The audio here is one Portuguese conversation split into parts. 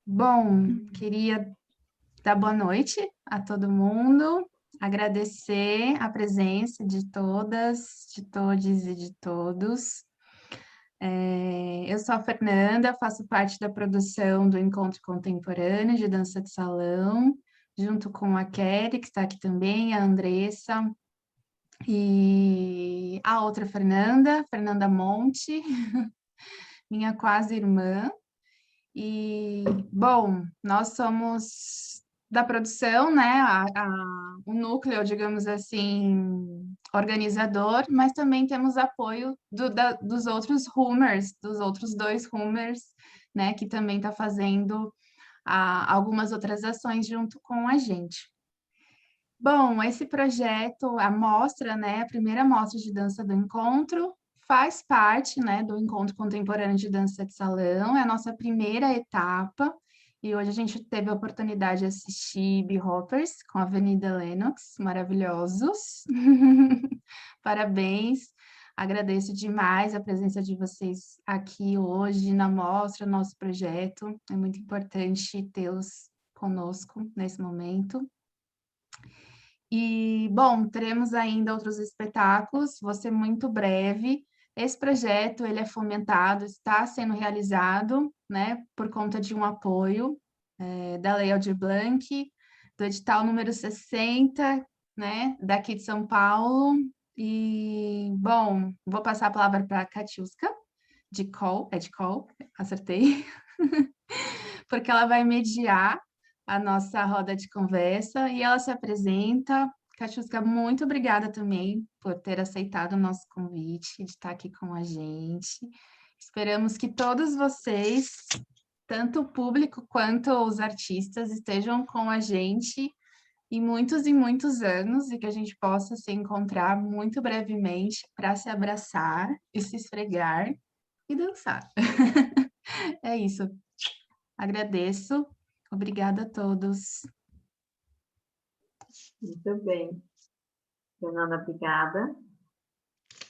Bom, queria dar boa noite a todo mundo, agradecer a presença de todas, de todes e de todos. Eu sou a Fernanda, faço parte da produção do Encontro Contemporâneo de Dança de Salão, junto com a Kelly, que está aqui também, a Andressa, e a outra Fernanda, Fernanda Monte, minha quase irmã. E, bom, nós somos da produção, né? O núcleo, digamos assim, organizador, mas também temos apoio dos outros roomers, dos outros dois roomers, né? Que também está fazendo algumas outras ações junto com a gente. Bom, esse projeto, a mostra, né, a primeira mostra de dança do encontro, faz parte, né, do Encontro Contemporâneo de Dança de Salão, é a nossa primeira etapa, e hoje a gente teve a oportunidade de assistir Hoppers com a Avenida Lennox, maravilhosos. Parabéns, agradeço demais a presença de vocês aqui hoje na mostra, nosso projeto, é muito importante tê-los conosco nesse momento. E, bom, teremos ainda outros espetáculos, vou ser muito breve. Esse projeto, ele é fomentado, está sendo realizado, né, por conta de um apoio da Lei Aldir Blanc, do edital número 60, né, daqui de São Paulo. E, bom, vou passar a palavra para a Katiuska, de Col, acertei, porque ela vai mediar a nossa roda de conversa e ela se apresenta. Katiuska, muito obrigada também por ter aceitado o nosso convite de estar aqui com a gente. Esperamos que todos vocês, tanto o público quanto os artistas, estejam com a gente e muitos anos e que a gente possa se encontrar muito brevemente para se abraçar e se esfregar e dançar. É isso. Agradeço. Obrigada a todos. Muito bem, Fernanda, obrigada.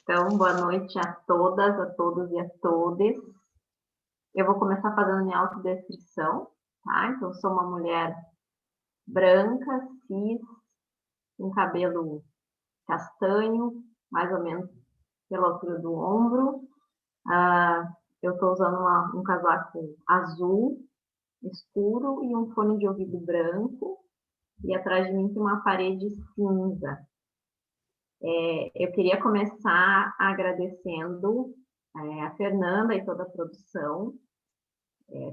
Então, boa noite a todas, a todos e a todes. Eu vou começar fazendo minha autodescrição, tá? Então, sou uma mulher branca, cis, com cabelo castanho, mais ou menos pela altura do ombro. Eu estou usando um casaco azul escuro e um fone de ouvido branco. E atrás de mim tem uma parede cinza. Eu queria começar agradecendo a Fernanda e toda a produção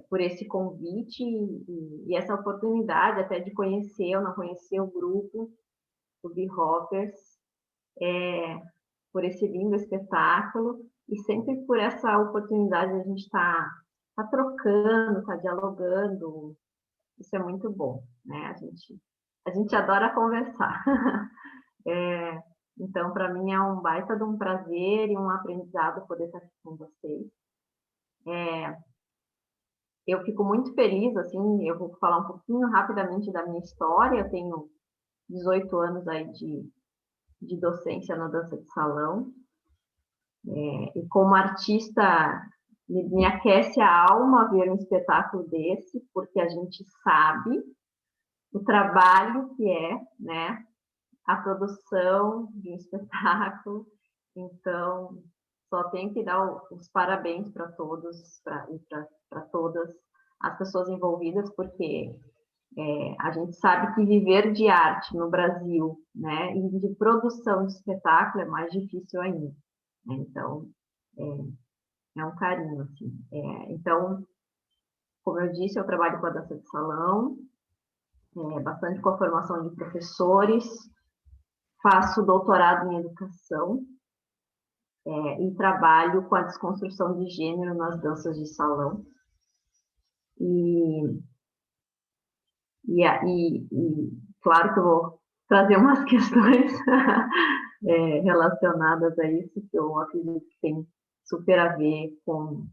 por esse convite e essa oportunidade até de conhecer, eu não conhecia o grupo, o Hoppers, por esse lindo espetáculo e sempre por essa oportunidade de a gente tá trocando, tá dialogando. Isso é muito bom, né? A gente adora conversar. Então, para mim é um baita de um prazer e um aprendizado poder estar aqui com vocês. Eu fico muito feliz, assim, eu vou falar um pouquinho rapidamente da minha história. Eu tenho 18 anos aí de docência na dança de salão. E como artista, me aquece a alma ver um espetáculo desse, porque a gente sabe o trabalho que é, né, a produção de um espetáculo. Então, só tenho que dar os parabéns para todos e para todas as pessoas envolvidas, porque a gente sabe que viver de arte no Brasil, né, e de produção de espetáculo é mais difícil ainda. Né? Então, é um carinho, assim. Então, como eu disse, eu trabalho com a dança de salão, bastante com a formação de professores, faço doutorado em educação, e trabalho com a desconstrução de gênero nas danças de salão. E claro que eu vou trazer umas questões relacionadas a isso, que eu acredito que tem super a ver com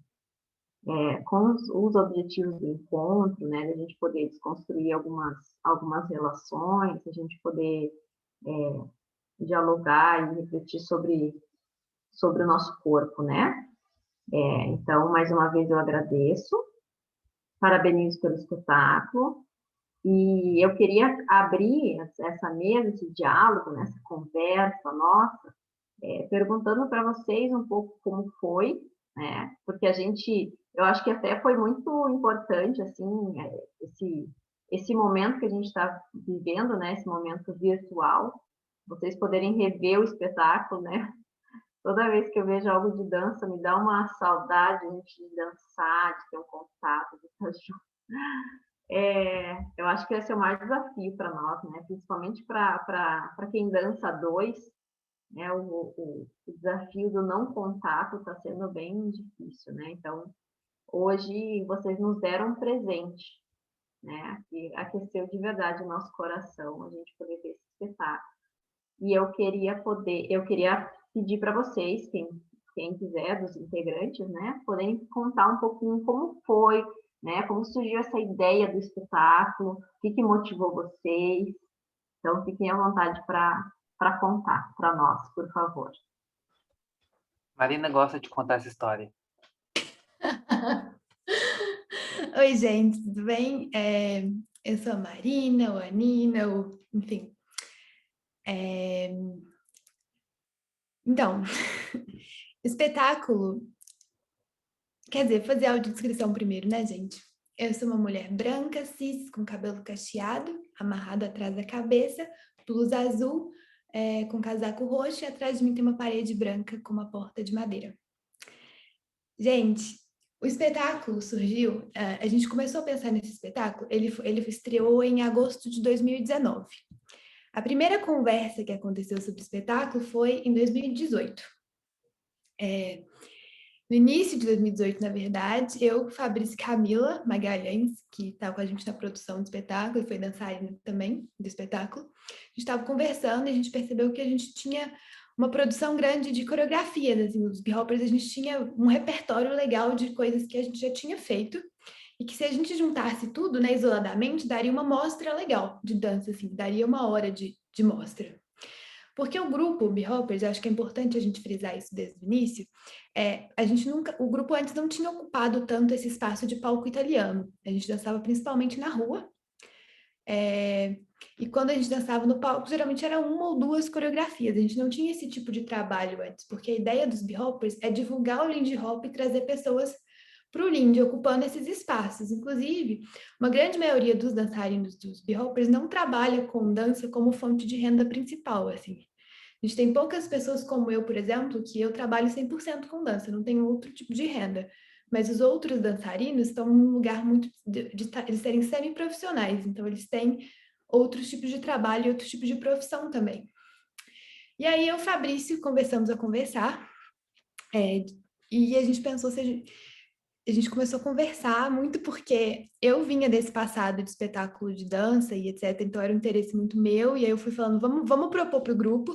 os objetivos do encontro, né, a gente poder desconstruir algumas relações, a gente poder dialogar e refletir sobre o nosso corpo, né? Então, mais uma vez eu agradeço. parabenizo pelo espetáculo. E eu queria abrir essa mesa, esse diálogo, né, essa conversa nossa, perguntando para vocês um pouco como foi, né? Porque eu acho que até foi muito importante, assim, esse momento que a gente está vivendo, né? Esse momento virtual, vocês poderem rever o espetáculo, né? Toda vez que eu vejo algo de dança, me dá uma saudade de dançar, de ter um contato, de estar junto. Eu acho que esse é o maior desafio para nós, né? Principalmente para quem dança dois, né? O desafio do não contato está sendo bem difícil, né? Então, hoje vocês nos deram um presente, né? Que aqueceu de verdade o nosso coração, a gente poder ver esse espetáculo. E eu queria pedir para vocês, quem quiser, dos integrantes, né? Poderem contar um pouquinho como foi, né? Como surgiu essa ideia do espetáculo, o que motivou vocês. Então, fiquem à vontade para contar para nós, por favor. Marina gosta de contar essa história. Oi, gente, tudo bem? Eu sou a Marina, ou a Nina, enfim. Então, espetáculo, quer dizer, fazer a audiodescrição primeiro, né, gente? Eu sou uma mulher branca, cis, com cabelo cacheado, amarrado atrás da cabeça, blusa azul, com casaco roxo, e atrás de mim tem uma parede branca com uma porta de madeira. Gente, o espetáculo surgiu, a gente começou a pensar nesse espetáculo, ele estreou em agosto de 2019. A primeira conversa que aconteceu sobre o espetáculo foi em 2018. No início de 2018, na verdade, eu, Fabrício e Camila Magalhães, que estava com a gente na produção do espetáculo e foi dançarina também do espetáculo, a gente estava conversando e a gente percebeu que a gente tinha uma produção grande de coreografias, assim, os B-Hoppers, a gente tinha um repertório legal de coisas que a gente já tinha feito e que se a gente juntasse tudo, né, isoladamente, daria uma mostra legal de dança, assim, daria uma hora de mostra. Porque o grupo B-Hoppers, acho que é importante a gente frisar isso desde o início, o grupo antes não tinha ocupado tanto esse espaço de palco italiano. A gente dançava principalmente na rua, e quando a gente dançava no palco, geralmente era uma ou duas coreografias. A gente não tinha esse tipo de trabalho antes, porque a ideia dos B-Hoppers é divulgar o Lindy Hop e trazer pessoas para o Lindy, ocupando esses espaços. Inclusive, uma grande maioria dos dançarinos dos B-Hoppers não trabalha com dança como fonte de renda principal, assim. A gente tem poucas pessoas como eu, por exemplo, que eu trabalho 100% com dança, não tenho outro tipo de renda. Mas os outros dançarinos estão num lugar muito de eles serem semi-profissionais, então eles têm outros tipos de trabalho e outros tipos de profissão também. E aí eu e o Fabrício começamos a conversar, e a gente pensou, a gente começou a conversar muito porque eu vinha desse passado de espetáculo de dança e etc, então era um interesse muito meu, e aí eu fui falando, vamos propor para o grupo,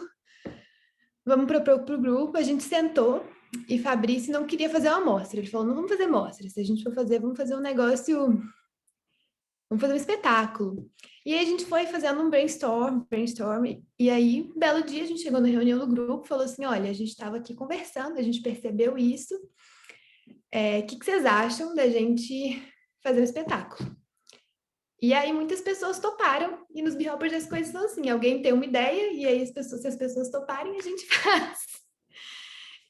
a gente sentou, e Fabrício não queria fazer uma mostra. Ele falou, não vamos fazer mostra. Se a gente for fazer, vamos fazer um negócio... Vamos fazer um espetáculo. E aí a gente foi fazendo um brainstorm. E aí, um belo dia, a gente chegou na reunião do grupo, falou assim, olha, a gente estava aqui conversando, a gente percebeu isso. O que vocês acham da gente fazer um espetáculo? E aí muitas pessoas toparam. E nos B-Hoppers as coisas são assim, alguém tem uma ideia, e aí se as pessoas toparem, a gente faz.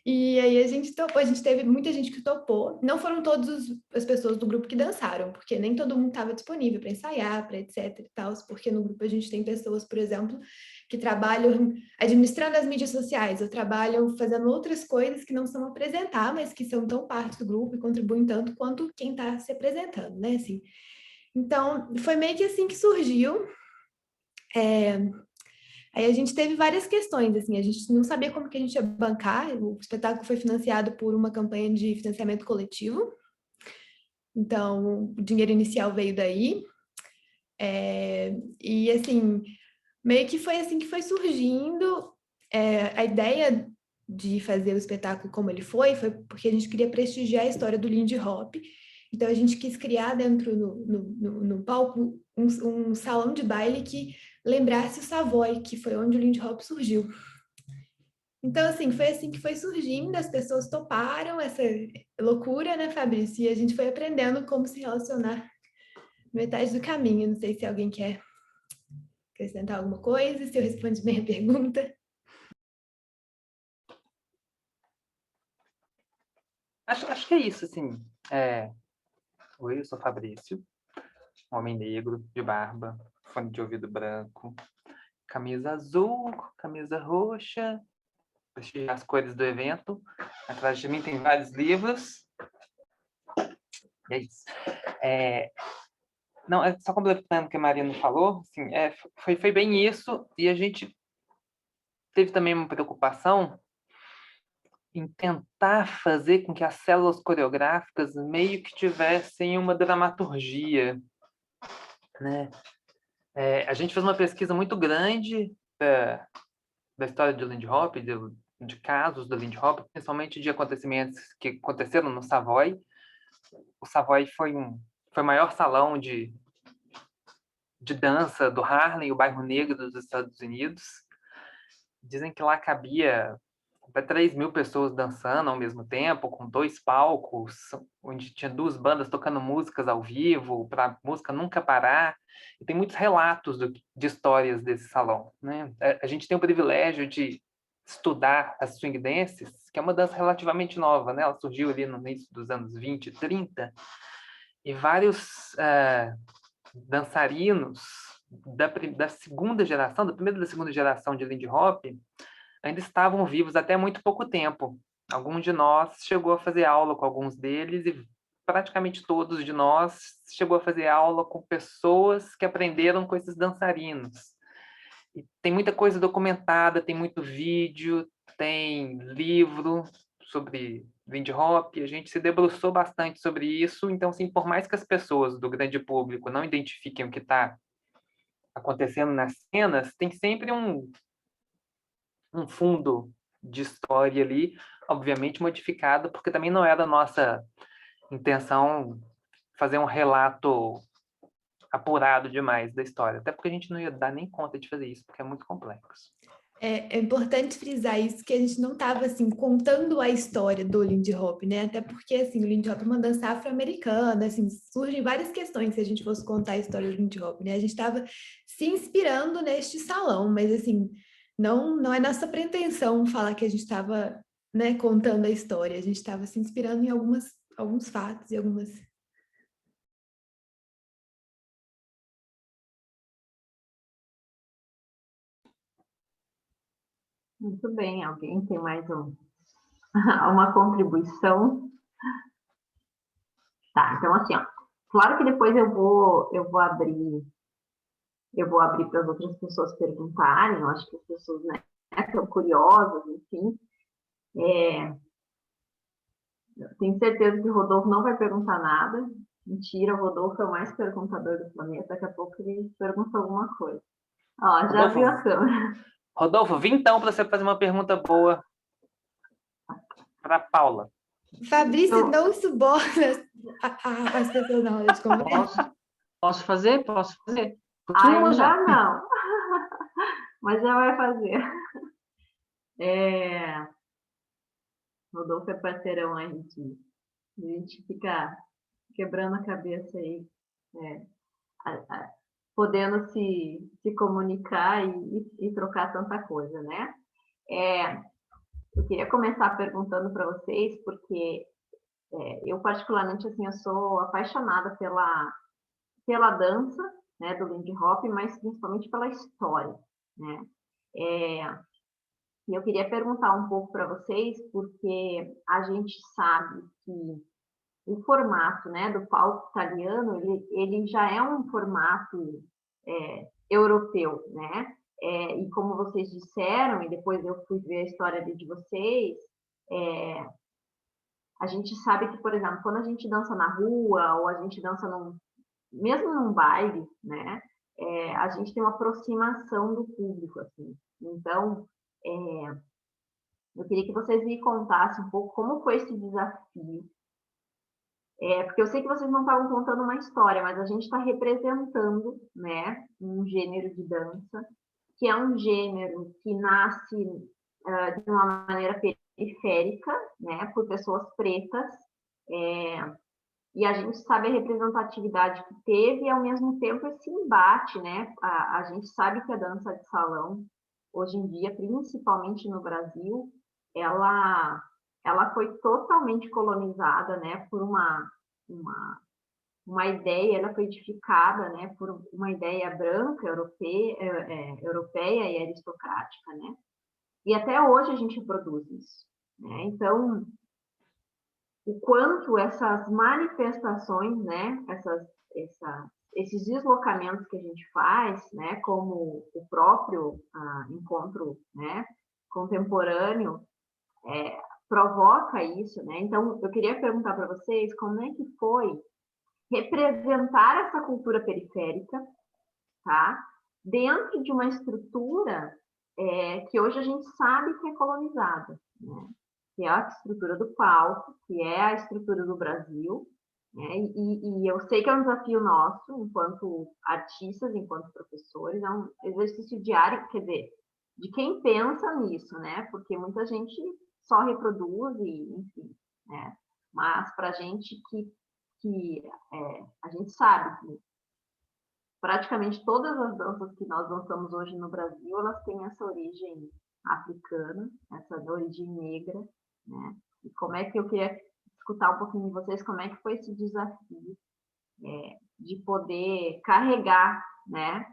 E aí a gente topou, a gente teve muita gente que topou. Não foram todas as pessoas do grupo que dançaram, porque nem todo mundo estava disponível para ensaiar, para etc e tal, porque no grupo a gente tem pessoas, por exemplo, que trabalham administrando as mídias sociais, ou trabalham fazendo outras coisas que não são apresentar, mas que são tão parte do grupo e contribuem tanto quanto quem está se apresentando, né, assim. Então, foi meio que assim que surgiu. Aí a gente teve várias questões, assim, a gente não sabia como que a gente ia bancar, o espetáculo foi financiado por uma campanha de financiamento coletivo, então o dinheiro inicial veio daí, e assim, meio que foi assim que foi surgindo, a ideia de fazer o espetáculo como ele foi porque a gente queria prestigiar a história do Lindy Hop, então a gente quis criar dentro no palco um salão de baile que lembrasse o Savoy, que foi onde o Lindy Hop surgiu. Então, assim, foi assim que foi surgindo, as pessoas toparam essa loucura, né, Fabrício? E a gente foi aprendendo como se relacionar metade do caminho. Não sei se alguém quer acrescentar alguma coisa, se eu respondi bem a pergunta. Acho que é isso, assim. Oi, eu sou Fabrício, homem negro, de barba, fone de ouvido branco, camisa azul, camisa roxa, prestigiar as cores do evento. Atrás de mim tem vários livros. E é isso. Não, só completando o que a Marina falou, assim, foi bem isso, e a gente teve também uma preocupação em tentar fazer com que as células coreográficas meio que tivessem uma dramaturgia, né? A gente fez uma pesquisa muito grande da história de Lindy Hop, de casos do Lindy Hop, principalmente de acontecimentos que aconteceram no Savoy. O Savoy foi o maior salão de dança do Harlem, o bairro negro dos Estados Unidos. Dizem que lá cabia até 3.000 pessoas dançando ao mesmo tempo, com 2 palcos, onde tinha 2 bandas tocando músicas ao vivo, para a música nunca parar. E tem muitos relatos de histórias desse salão, né? A gente tem o privilégio de estudar as swing dances, que é uma dança relativamente nova, né? Ela surgiu ali no início dos anos 20 e 30, e vários dançarinos da segunda geração, da primeira e da segunda geração de Lindy Hop, ainda estavam vivos até muito pouco tempo. Algum de nós chegou a fazer aula com alguns deles e praticamente todos de nós chegou a fazer aula com pessoas que aprenderam com esses dançarinos. E tem muita coisa documentada, tem muito vídeo, tem livro sobre Lindy Hop, a gente se debruçou bastante sobre isso, então, assim, por mais que as pessoas do grande público não identifiquem o que está acontecendo nas cenas, tem sempre um fundo de história ali, obviamente modificado, porque também não era a nossa intenção fazer um relato apurado demais da história, até porque a gente não ia dar nem conta de fazer isso, porque é muito complexo. É importante frisar isso, que a gente não estava, assim, contando a história do Lindy Hop, né? Até porque, assim, o Lindy Hop é uma dança afro-americana, assim, surgem várias questões se a gente fosse contar a história do Lindy Hop, né? A gente estava se inspirando neste salão, mas, assim, não é nossa pretensão falar que a gente estava, né, contando a história. A gente estava se inspirando em alguns fatos e algumas... Muito bem, alguém tem mais uma contribuição? Tá, então assim, ó, claro que depois eu vou abrir para as outras pessoas perguntarem, eu acho que as pessoas, né, estão curiosas, enfim. Tenho certeza que o Rodolfo não vai perguntar nada. Mentira, o Rodolfo é o mais perguntador do planeta, daqui a pouco ele pergunta alguma coisa. Ó, já abriu a câmera. Rodolfo, vim então para você fazer uma pergunta boa para Paula. Fabrício não suborna as pessoas na hora de conversa. Posso fazer? Ainda não, mas já vai fazer. Rodolfo é parceirão aí, a gente fica quebrando a cabeça aí, podendo se comunicar e trocar tanta coisa, né? Eu queria começar perguntando para vocês, porque eu particularmente, assim, eu sou apaixonada pela dança, né, do Lindy Hop, mas principalmente pela história, né? E eu queria perguntar um pouco para vocês, porque a gente sabe que o formato, né, do palco italiano, ele já é um formato europeu, né? E como vocês disseram, e depois eu fui ver a história de vocês, a gente sabe que, por exemplo, quando a gente dança na rua, ou a gente dança mesmo num baile, né? A gente tem uma aproximação do público, assim. Então, eu queria que vocês me contassem um pouco como foi esse desafio. Porque eu sei que vocês não estavam contando uma história, mas a gente está representando, né, um gênero de dança, que é um gênero que nasce de uma maneira periférica, né, por pessoas pretas, E a gente sabe a representatividade que teve e, ao mesmo tempo, esse embate, né? A gente sabe que a dança de salão, hoje em dia, principalmente no Brasil, ela foi totalmente colonizada, né? Por uma ideia, ela foi edificada, né? Por uma ideia branca, europeia e aristocrática, né? E até hoje a gente reproduz isso, né? Então, o quanto essas manifestações, né, esses deslocamentos que a gente faz, né, como o próprio encontro, né, contemporâneo, provoca isso, né? Então, eu queria perguntar para vocês como é que foi representar essa cultura periférica, tá? Dentro de uma estrutura que hoje a gente sabe que é colonizada, né? Que é a estrutura do palco, que é a estrutura do Brasil, né? E eu sei que é um desafio nosso, enquanto artistas, enquanto professores, é um exercício diário, quer dizer, de quem pensa nisso, né? Porque muita gente só reproduz e, enfim, né? Mas para a gente a gente sabe que praticamente todas as danças que nós dançamos hoje no Brasil, elas têm essa origem africana, essa origem negra, né? E como é que eu queria escutar um pouquinho de vocês, como é que foi esse desafio de poder carregar, né,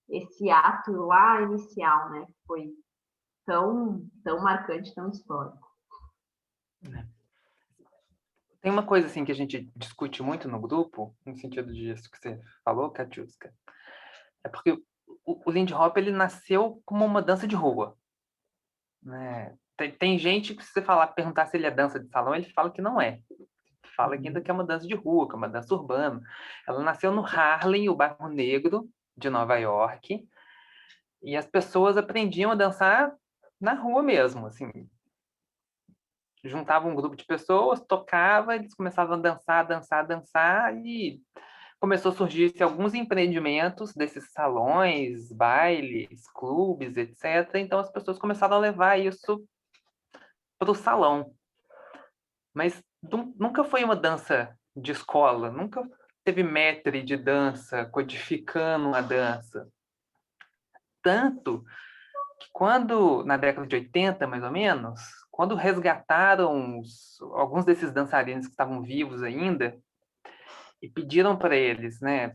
esse ato lá inicial, né, que foi tão marcante, tão histórico. Tem uma coisa assim que a gente discute muito no grupo, no sentido disso que você falou, Katiuska, é porque o Lindy Hop ele nasceu como uma dança de rua, né? Tem gente que se você perguntar se ele é dança de salão, ele fala que não é. Fala que ainda que é uma dança de rua, que é uma dança urbana. Ela nasceu no Harlem, o bairro negro de Nova York, e as pessoas aprendiam a dançar na rua mesmo, assim. Juntava um grupo de pessoas, tocava, eles começavam a dançar, e começou a surgir alguns empreendimentos desses salões, bailes, clubes, etc. Então as pessoas começaram a levar isso para o salão. Mas nunca foi uma dança de escola, nunca teve maître de dança codificando a dança. Tanto que quando, na década de 80, mais ou menos, quando resgataram alguns desses dançarinos que estavam vivos ainda e pediram para eles, né,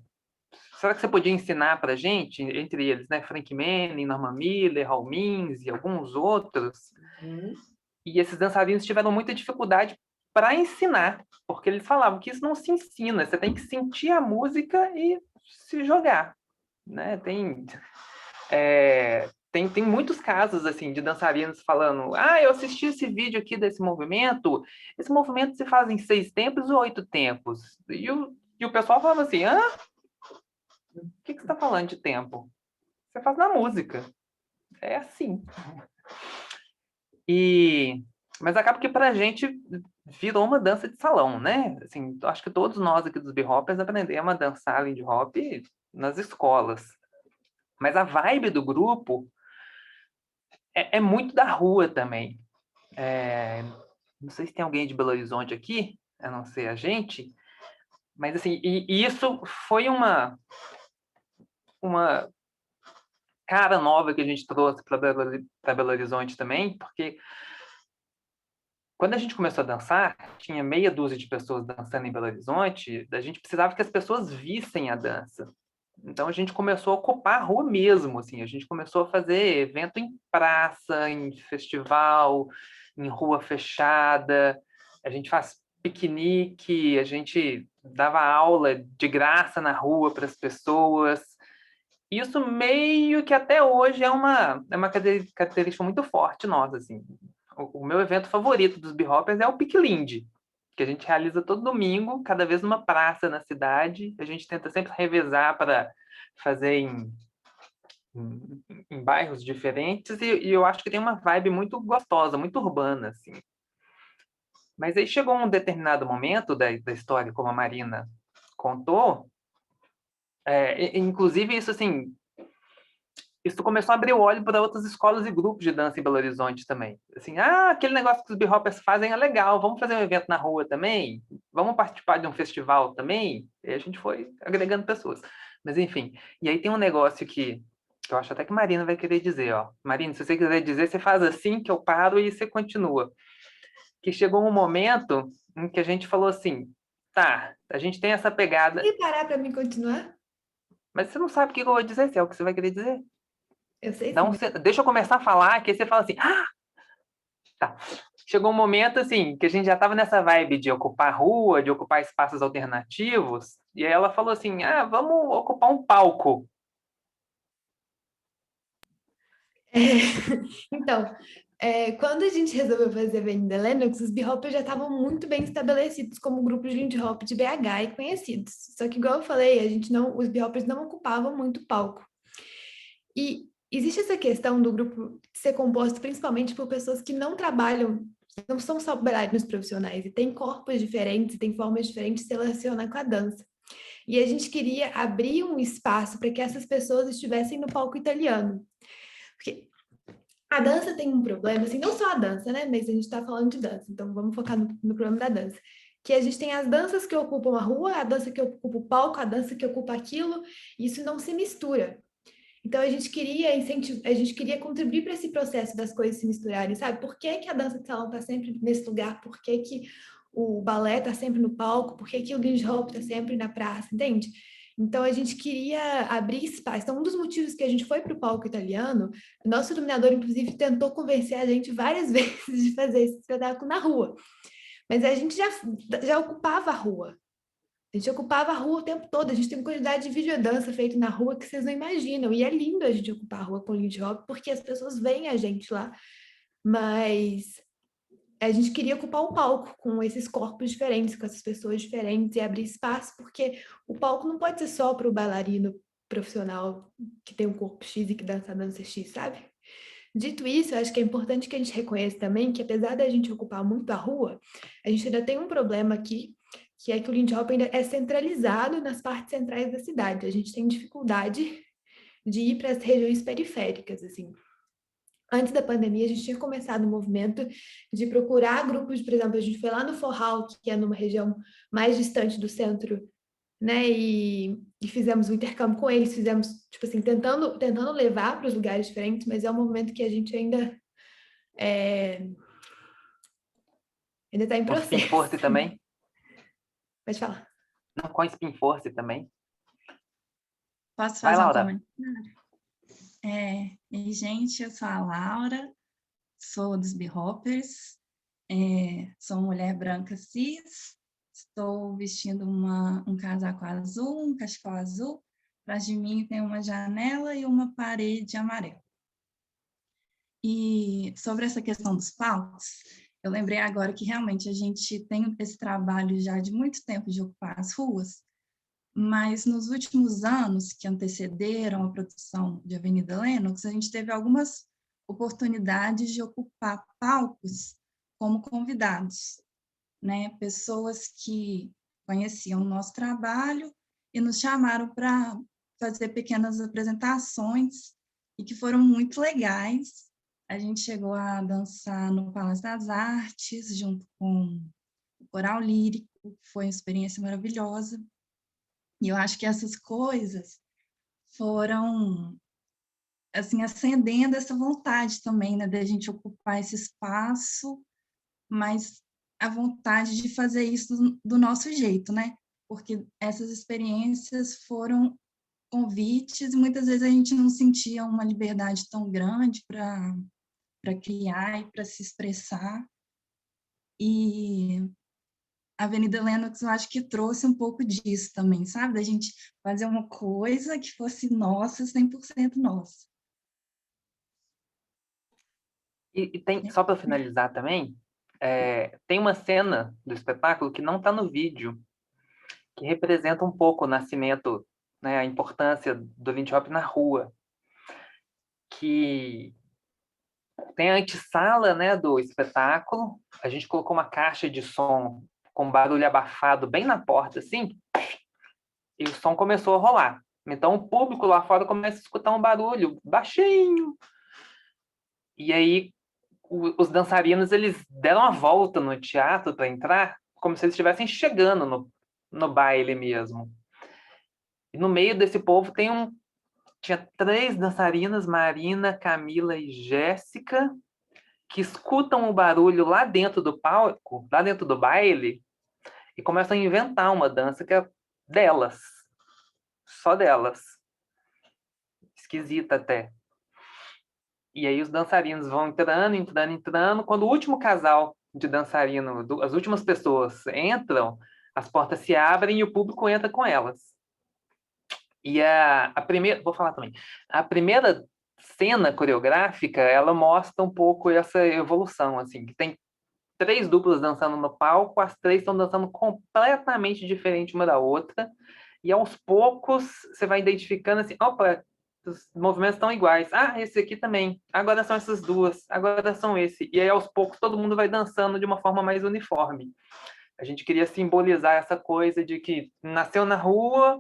será que você podia ensinar para a gente, entre eles, né, Frank Manning, Norman Miller, Raul Means e alguns outros, e esses dançarinos tiveram muita dificuldade para ensinar, porque eles falavam que isso não se ensina, você tem que sentir a música e se jogar, né? Tem muitos casos assim de dançarinos falando: eu assisti esse vídeo aqui desse movimento, esse movimento se faz em 6 tempos ou 8 tempos. E o pessoal falava assim: o que você está falando de tempo? Você faz na música. É assim. Mas acaba que pra gente virou uma dança de salão, né? Assim, acho que todos nós aqui dos B-Hoppers aprendemos a dançar Lindy Hop nas escolas. Mas a vibe do grupo é muito da rua também. Não sei se tem alguém de Belo Horizonte aqui, a não ser a gente, mas assim, e isso foi uma cara nova que a gente trouxe para Belo Horizonte também, porque quando a gente começou a dançar, tinha meia dúzia de pessoas dançando em Belo Horizonte, a gente precisava que as pessoas vissem a dança. Então a gente começou a ocupar a rua mesmo, assim, a gente começou a fazer evento em praça, em festival, em rua fechada, a gente faz piquenique, a gente dava aula de graça na rua para as pessoas. Isso meio que até hoje é uma característica muito forte nossa, assim. O meu evento favorito dos B-Hoppers é o Pique Lindy, que a gente realiza todo domingo, cada vez numa praça na cidade. A gente tenta sempre revezar para fazer em bairros diferentes, e eu acho que tem uma vibe muito gostosa, muito urbana, assim. Mas aí chegou um determinado momento da história, como a Marina contou, inclusive isso, assim, isso começou a abrir o olho para outras escolas e grupos de dança em Belo Horizonte também. Assim, aquele negócio que os B-Hoppers fazem é legal, vamos fazer um evento na rua também? vamos participar de um festival também? E a gente foi agregando pessoas. Mas, enfim. E aí tem um negócio que eu acho até que Marina vai querer dizer, ó. Marina, se você quiser dizer, você faz assim que eu paro e você continua. Que chegou um momento em que a gente falou assim, tá, a gente tem essa pegada, E parar para mim continuar? mas você não sabe o que eu vou dizer, se é o que você vai querer dizer. Eu sei Então, sim. deixa eu começar a falar, que aí você fala assim, ah, tá. Chegou um momento, assim, que a gente já estava nessa vibe de ocupar rua, de ocupar espaços alternativos, e aí ela falou assim, ah, vamos ocupar um palco. É, então, quando a gente resolveu fazer a Avenida Lennox, os B-Hoppers já estavam muito bem estabelecidos como grupo de Lindy Hop de BH e conhecidos. Só que, igual eu falei, os B-Hoppers não ocupavam muito palco. E existe essa questão do grupo ser composto principalmente por pessoas que não trabalham, não são só bailarinos profissionais, e têm corpos diferentes, têm formas diferentes de se relacionar com a dança. E a gente queria abrir um espaço para que essas pessoas estivessem no palco italiano. Porque a dança tem um problema, assim, não só a dança, né? Mas a gente está falando de dança, então vamos focar no problema da dança. Que a gente tem as danças que ocupam a rua, a dança que ocupa o palco, a dança que ocupa aquilo, e isso não se mistura. Então a gente queria incentivar, a gente queria contribuir para esse processo das coisas se misturarem, sabe? Por que que a dança de salão está sempre nesse lugar? Por que que o balé está sempre no palco? Por que que o Lindy Hop está sempre na praça, entende? Então a gente queria abrir espaço. Então um dos motivos que a gente foi para o palco italiano, o nosso iluminador inclusive tentou convencer a gente várias vezes de fazer esse espetáculo na rua. Mas a gente já ocupava a rua. A gente ocupava a rua o tempo todo. A gente tem uma quantidade de videodança feita na rua que vocês não imaginam. E é lindo a gente ocupar a rua com o Lindy Hop, porque as pessoas veem a gente lá. Mas a gente queria ocupar o palco com esses corpos diferentes, com essas pessoas diferentes e abrir espaço, porque o palco não pode ser só para o bailarino profissional que tem um corpo X e que dança a dança X, sabe? Dito isso, eu acho que é importante que a gente reconheça também que, apesar da gente ocupar muito a rua, a gente ainda tem um problema aqui, que é que o Lindy Hop ainda é centralizado nas partes centrais da cidade. A gente tem dificuldade de ir para as regiões periféricas, assim. Antes da pandemia, a gente tinha começado um movimento de procurar grupos, por exemplo, a gente foi lá no Forral, que é numa região mais distante do centro, né? E fizemos um intercâmbio com eles, fizemos, tipo assim, tentando levar para os lugares diferentes, mas é um movimento que a gente ainda está em Com Spin processo. Force também? Pode falar. Não, com Spin Force também. Posso Vai, fazer um Laura. comentário? E, gente, eu sou a Laura, sou dos B-Hoppers, sou uma mulher branca cis, estou vestindo um casaco azul, um cachecol azul, atrás de mim tem uma janela e uma parede amarela. E sobre essa questão dos palcos, eu lembrei agora que realmente a gente tem esse trabalho já de muito tempo de ocupar as ruas, mas nos últimos anos que antecederam a produção de Avenida Lennox, a gente teve algumas oportunidades de ocupar palcos como convidados, né? Pessoas que conheciam o nosso trabalho e nos chamaram para fazer pequenas apresentações e que foram muito legais. A gente chegou a dançar no Palácio das Artes, junto com o Coral Lírico, foi uma experiência maravilhosa. E eu acho que essas coisas foram, assim, acendendo essa vontade também, né, da gente ocupar esse espaço, mas a vontade de fazer isso do nosso jeito, né? Porque essas experiências foram convites e muitas vezes a gente não sentia uma liberdade tão grande para criar e para se expressar. E a Avenida Lennox, eu acho que trouxe um pouco disso também, sabe? Da gente fazer uma coisa que fosse nossa, 100% nossa. E tem, só para finalizar também, tem uma cena do espetáculo que não está no vídeo, que representa um pouco o nascimento, né, a importância do Lindy Hop na rua, que tem a antessala, né, do espetáculo, a gente colocou uma caixa de som com barulho abafado bem na porta, assim, e o som começou a rolar. Então o público lá fora começa a escutar um barulho baixinho. E aí os dançarinos, eles deram a volta no teatro para entrar, como se eles estivessem chegando no baile mesmo. E no meio desse povo tinha 3 dançarinas, Marina, Camila e Jéssica, que escutam o barulho lá dentro do palco, lá dentro do baile, e começam a inventar uma dança que é delas, só delas. Esquisita até. E aí os dançarinos vão entrando. Quando o último casal de dançarino, as últimas pessoas entram, as portas se abrem e o público entra com elas. E a primeira, vou falar também, a primeira cena coreográfica, ela mostra um pouco essa evolução, assim, que tem 3 duplas dançando no palco, as 3 estão dançando completamente diferente uma da outra, e aos poucos você vai identificando assim, opa, os movimentos estão iguais. Ah, esse aqui também. Agora são essas 2. Agora são esse. E aí, aos poucos, todo mundo vai dançando de uma forma mais uniforme. A gente queria simbolizar essa coisa de que nasceu na rua,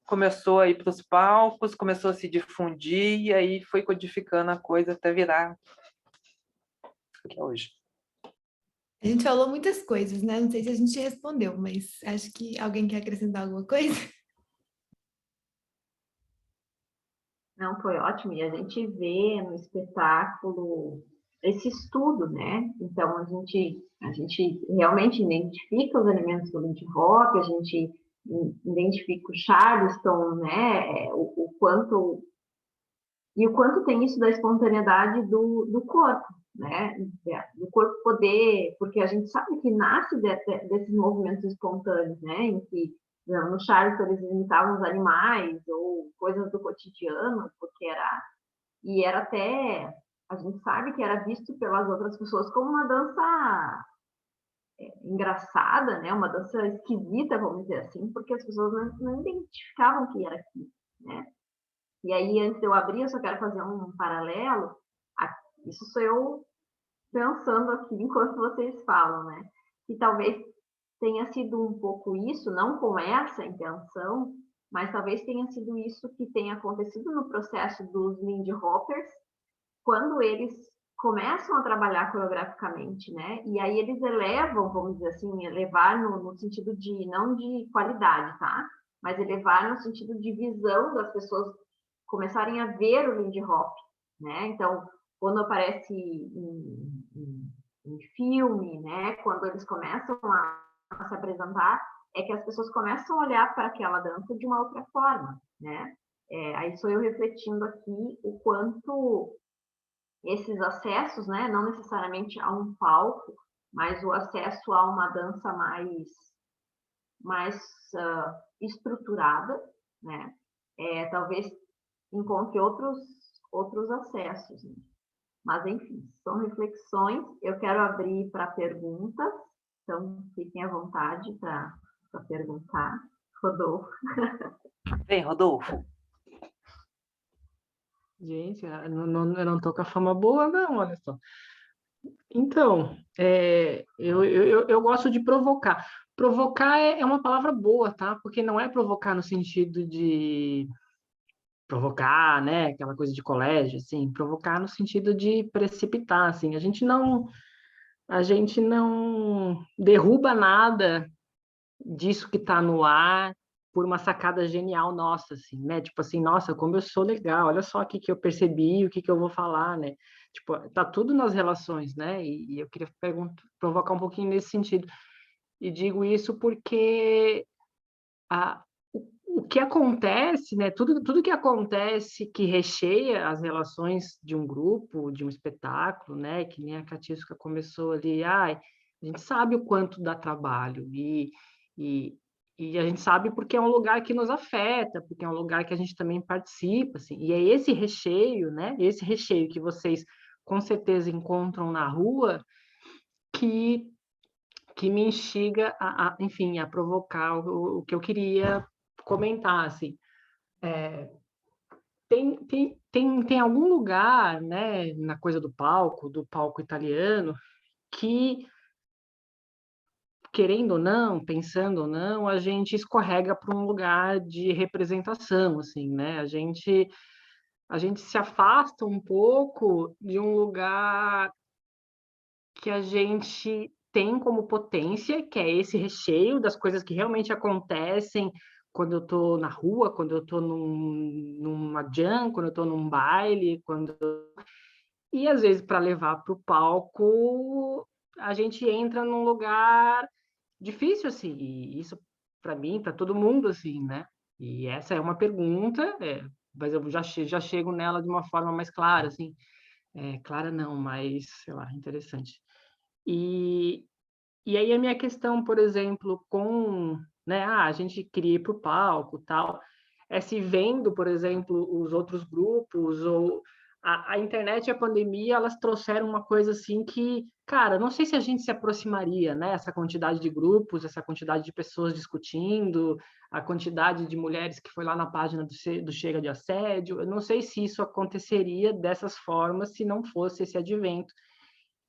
começou a ir para os palcos, começou a se difundir, e aí foi codificando a coisa até virar o que é hoje. A gente falou muitas coisas, né? Não sei se a gente respondeu, mas acho que alguém quer acrescentar alguma coisa? Não, foi ótimo. E a gente vê no espetáculo esse estudo, né? Então, a gente realmente identifica os elementos do Lindy Hop, a gente identifica o Charleston, né? O quanto... E o quanto tem isso da espontaneidade do corpo, né? Do corpo poder... Porque a gente sabe que nasce desses movimentos espontâneos, né? Em que no Charleston eles imitavam os animais ou coisas do cotidiano, porque era até, a gente sabe que era visto pelas outras pessoas como uma dança engraçada, né? Uma dança esquisita, vamos dizer assim, porque as pessoas não identificavam que era aquilo, né? E aí, antes de eu abrir, eu só quero fazer um paralelo. Isso sou eu pensando aqui enquanto vocês falam, né? Que talvez tenha sido um pouco isso, não com essa intenção, mas talvez tenha sido isso que tenha acontecido no processo dos Lindy Hoppers, quando eles começam a trabalhar coreograficamente, né? E aí eles elevam, vamos dizer assim, elevar no sentido de, não de qualidade, tá? Mas elevar no sentido de visão das pessoas começarem a ver o Lindy Hop, né? Então, quando aparece em filme, né? Quando eles começam a se apresentar, é que as pessoas começam a olhar para aquela dança de uma outra forma, né? Aí sou eu refletindo aqui o quanto esses acessos, né, não necessariamente a um palco, mas o acesso a uma dança mais estruturada, né, talvez encontre outros acessos. Né? Mas, enfim, são reflexões. Eu quero abrir para perguntas, então fiquem à vontade para perguntar. Rodolfo. Vem, Rodolfo. Gente, eu não tô com a fama boa, não, olha só. Então, eu gosto de provocar. Provocar é uma palavra boa, tá? Porque não é provocar no sentido de provocar, né? Aquela coisa de colégio, assim. Provocar no sentido de precipitar, assim. A gente não derruba nada disso que está no ar por uma sacada genial nossa, assim, né? Tipo assim, nossa, como eu sou legal, olha só o que eu percebi, o que eu vou falar, né? Tipo, tá tudo nas relações, né? E eu queria provocar um pouquinho nesse sentido. E digo isso porque o que acontece, né? Tudo que acontece que recheia as relações de um grupo, de um espetáculo, né? Que nem a Catiusca começou ali, a gente sabe o quanto dá trabalho e, e a gente sabe porque é um lugar que nos afeta, porque é um lugar que a gente também participa, assim. E é esse recheio, né? Esse recheio que vocês com certeza encontram na rua que me instiga enfim, a provocar o que eu queria comentar, assim. Tem algum lugar, né, na coisa do palco italiano, que, querendo ou não, pensando ou não, a gente escorrega para um lugar de representação, assim, né? A gente se afasta um pouco de um lugar que a gente tem como potência, que é esse recheio das coisas que realmente acontecem quando eu estou na rua, quando eu estou numa jam, quando eu estou num baile, e às vezes para levar para o palco a gente entra num lugar difícil, assim, e isso para mim, para todo mundo, assim, né? E essa é uma pergunta, mas eu já chego nela de uma forma mais clara, assim, clara não, mas, sei lá, interessante. E, e aí a minha questão, por exemplo, né, a gente queria ir para o palco, tal, se vendo, por exemplo, os outros grupos, ou a internet e a pandemia, elas trouxeram uma coisa assim que, cara, não sei se a gente se aproximaria, né, essa quantidade de grupos, essa quantidade de pessoas discutindo, a quantidade de mulheres que foi lá na página do Chega de Assédio, eu não sei se isso aconteceria dessas formas se não fosse esse advento.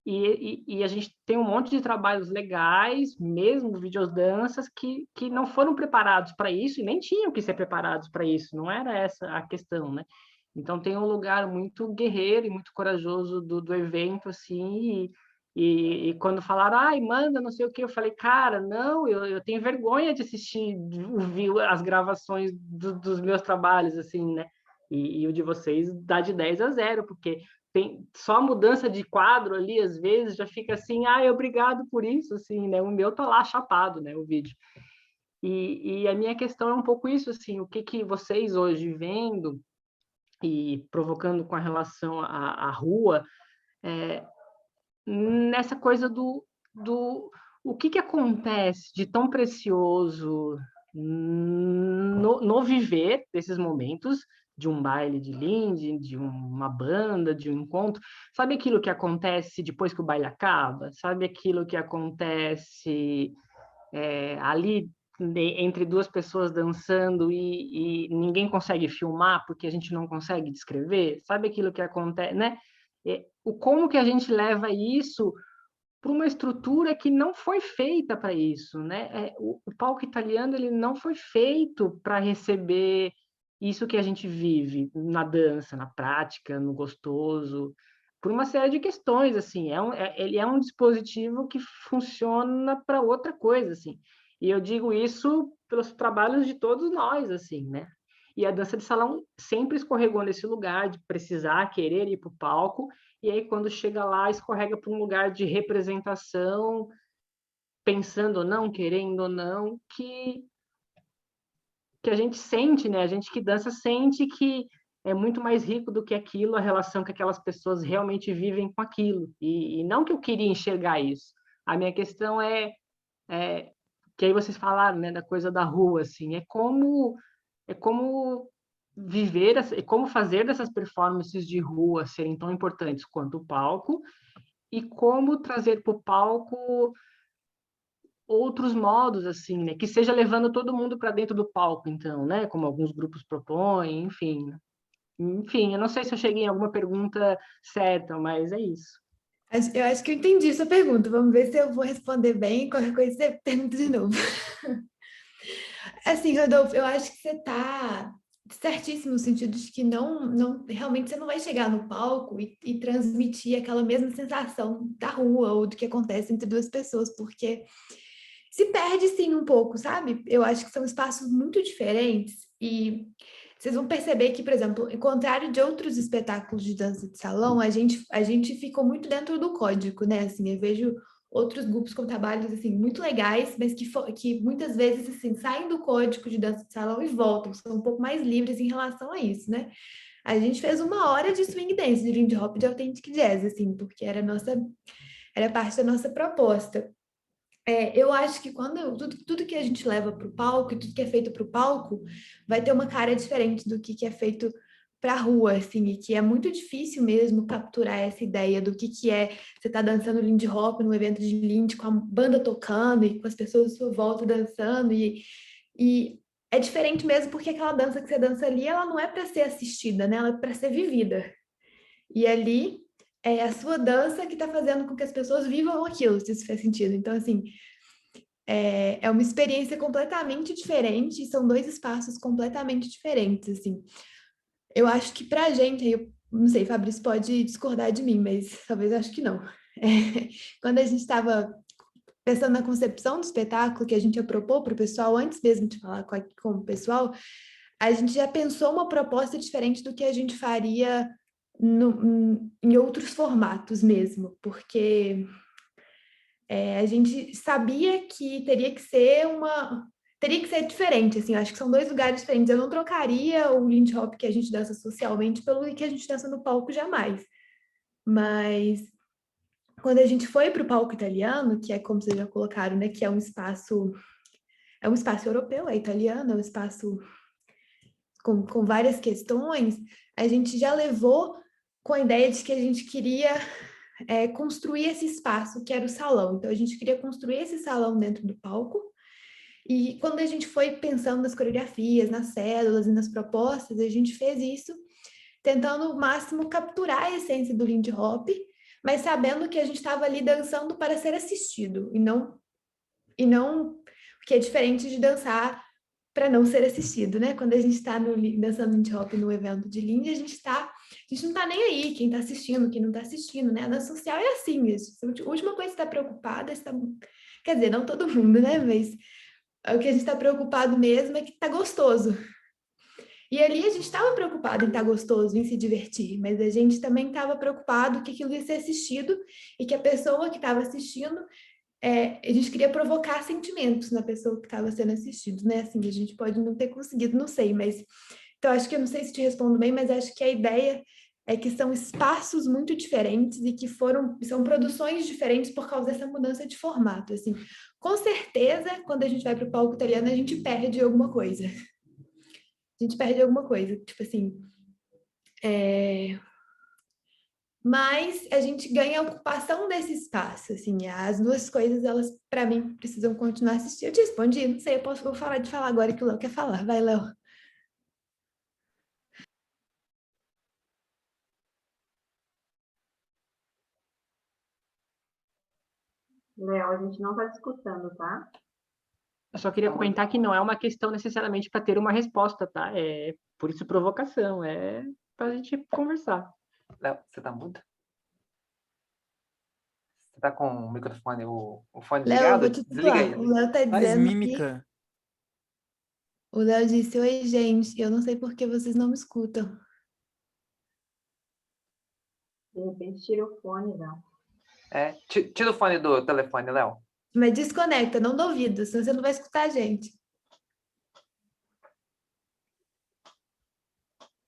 E a gente tem um monte de trabalhos legais, mesmo videodanças, que não foram preparados para isso e nem tinham que ser preparados para isso, não era essa a questão, né? Então tem um lugar muito guerreiro e muito corajoso do evento, assim, e quando falaram, ai, manda, não sei o quê, eu falei, cara, não, eu tenho vergonha de assistir, de ouvir as gravações dos meus trabalhos, assim, né? E o de vocês dá de 10 a 0, porque tem só a mudança de quadro ali, às vezes, já fica assim, ai, obrigado por isso, assim, né? O meu tá lá chapado, né, o vídeo. E a minha questão é um pouco isso, assim, o que vocês hoje vendo e provocando com a relação à rua, nessa coisa o que acontece de tão precioso no viver desses momentos, de um baile de Lindy, de uma banda, de um encontro. Sabe aquilo que acontece depois que o baile acaba? Sabe aquilo que acontece ali entre duas pessoas dançando e ninguém consegue filmar porque a gente não consegue descrever? Sabe aquilo que acontece, né? Como que a gente leva isso para uma estrutura que não foi feita para isso, né? O palco italiano ele não foi feito para receber isso que a gente vive na dança, na prática, no gostoso, por uma série de questões, assim. Ele é um dispositivo que funciona para outra coisa, assim. E eu digo isso pelos trabalhos de todos nós, assim, né? E a dança de salão sempre escorregou nesse lugar de precisar, querer ir para o palco, e aí quando chega lá, escorrega para um lugar de representação, pensando ou não, querendo ou não, que a gente sente, né? A gente que dança sente que é muito mais rico do que aquilo, a relação que aquelas pessoas realmente vivem com aquilo. E não que eu queria enxergar isso. A minha questão é que aí vocês falaram, né, da coisa da rua, assim, é como viver, é como fazer dessas performances de rua serem tão importantes quanto o palco, e como trazer para o palco outros modos, assim, né? Que seja levando todo mundo para dentro do palco, então, né? Como alguns grupos propõem, enfim. Enfim, eu não sei se eu cheguei em alguma pergunta certa, mas é isso. Eu acho que eu entendi sua pergunta. Vamos ver se eu vou responder bem. Qualquer coisa você pergunta de novo. Assim, Rodolfo, eu acho que você está certíssimo no sentido de que realmente você não vai chegar no palco e transmitir aquela mesma sensação da rua ou do que acontece entre duas pessoas, porque se perde sim um pouco, sabe? Eu acho que são espaços muito diferentes e vocês vão perceber que, por exemplo, ao contrário de outros espetáculos de dança de salão, a gente ficou muito dentro do código, né? Assim, eu vejo outros grupos com trabalhos assim muito legais, mas que muitas vezes assim saem do código de dança de salão e voltam, são um pouco mais livres em relação a isso, né? A gente fez 1 hora de swing dance, de Lindy Hop, de Authentic Jazz, assim, porque era parte da nossa proposta. Eu acho que quando tudo que a gente leva para o palco e tudo que é feito para o palco vai ter uma cara diferente do que é feito para a rua, assim, e que é muito difícil mesmo capturar essa ideia do que é você estar dançando Lindy Hop num evento de Lindy com a banda tocando e com as pessoas à sua volta dançando e é diferente mesmo porque aquela dança que você dança ali, ela não é para ser assistida, né? Ela é para ser vivida. E ali é a sua dança que está fazendo com que as pessoas vivam aquilo, se isso faz sentido. Então, assim, é uma experiência completamente diferente, são dois espaços completamente diferentes, assim. Eu acho que pra gente, eu não sei, Fabrício pode discordar de mim, mas talvez acho que não. Quando a gente estava pensando na concepção do espetáculo que a gente ia propor para o pessoal, antes mesmo de falar com o pessoal, a gente já pensou uma proposta diferente do que a gente faria em outros formatos mesmo, porque a gente sabia que teria que ser diferente, assim, eu acho que são dois lugares diferentes. Eu não trocaria o Lindy Hop que a gente dança socialmente pelo que a gente dança no palco, jamais. Mas quando a gente foi para o palco italiano, que é como vocês já colocaram, né, que é um espaço europeu, é italiano, é um espaço com várias questões, a gente já levou com a ideia de que a gente queria construir esse espaço que era o salão. Então, a gente queria construir esse salão dentro do palco. E quando a gente foi pensando nas coreografias, nas células e nas propostas, a gente fez isso tentando ao máximo capturar a essência do Lindy Hop, mas sabendo que a gente estava ali dançando para ser assistido, e não que é diferente de dançar para não ser assistido, né? Quando a gente está dançando Lindy Hop no evento de Lindy, a gente não está nem aí quem está assistindo, quem não está assistindo, né? A dança social é assim, a última coisa que está preocupada, quer dizer, não todo mundo, né? Mas o que a gente está preocupado mesmo é que está gostoso. E ali a gente estava preocupado em estar gostoso, em se divertir, mas a gente também estava preocupado que aquilo ia ser assistido e que a pessoa que estava assistindo, a gente queria provocar sentimentos na pessoa que estava sendo assistido, né? Assim, a gente pode não ter conseguido, não sei, mas... Então, acho que eu não sei se te respondo bem, mas acho que a ideia é que são espaços muito diferentes e que são produções diferentes por causa dessa mudança de formato, assim. Com certeza, quando a gente vai para o palco italiano, a gente perde alguma coisa. A gente perde alguma coisa, tipo assim... Mas a gente ganha a ocupação desse espaço, assim, as duas coisas, elas, para mim, precisam continuar assistindo. Eu te respondi, não sei, vou falar de falar agora que o Léo quer falar. Vai, Léo. Léo, a gente não está te escutando, tá? Eu só queria comentar que não é uma questão necessariamente para ter uma resposta, tá? É por isso provocação, é para a gente conversar. Léo, você tá mudo? Você tá com o microfone, o fone Léo, eu desligado? vou te Desliga falar, o ele. Léo tá Faz dizendo que... mímica. O Léo disse, oi, gente, eu não sei por que vocês não me escutam. De repente, tira o fone, Léo. Tira o fone do telefone, Léo. Mas desconecta, não duvido, senão você não vai escutar a gente.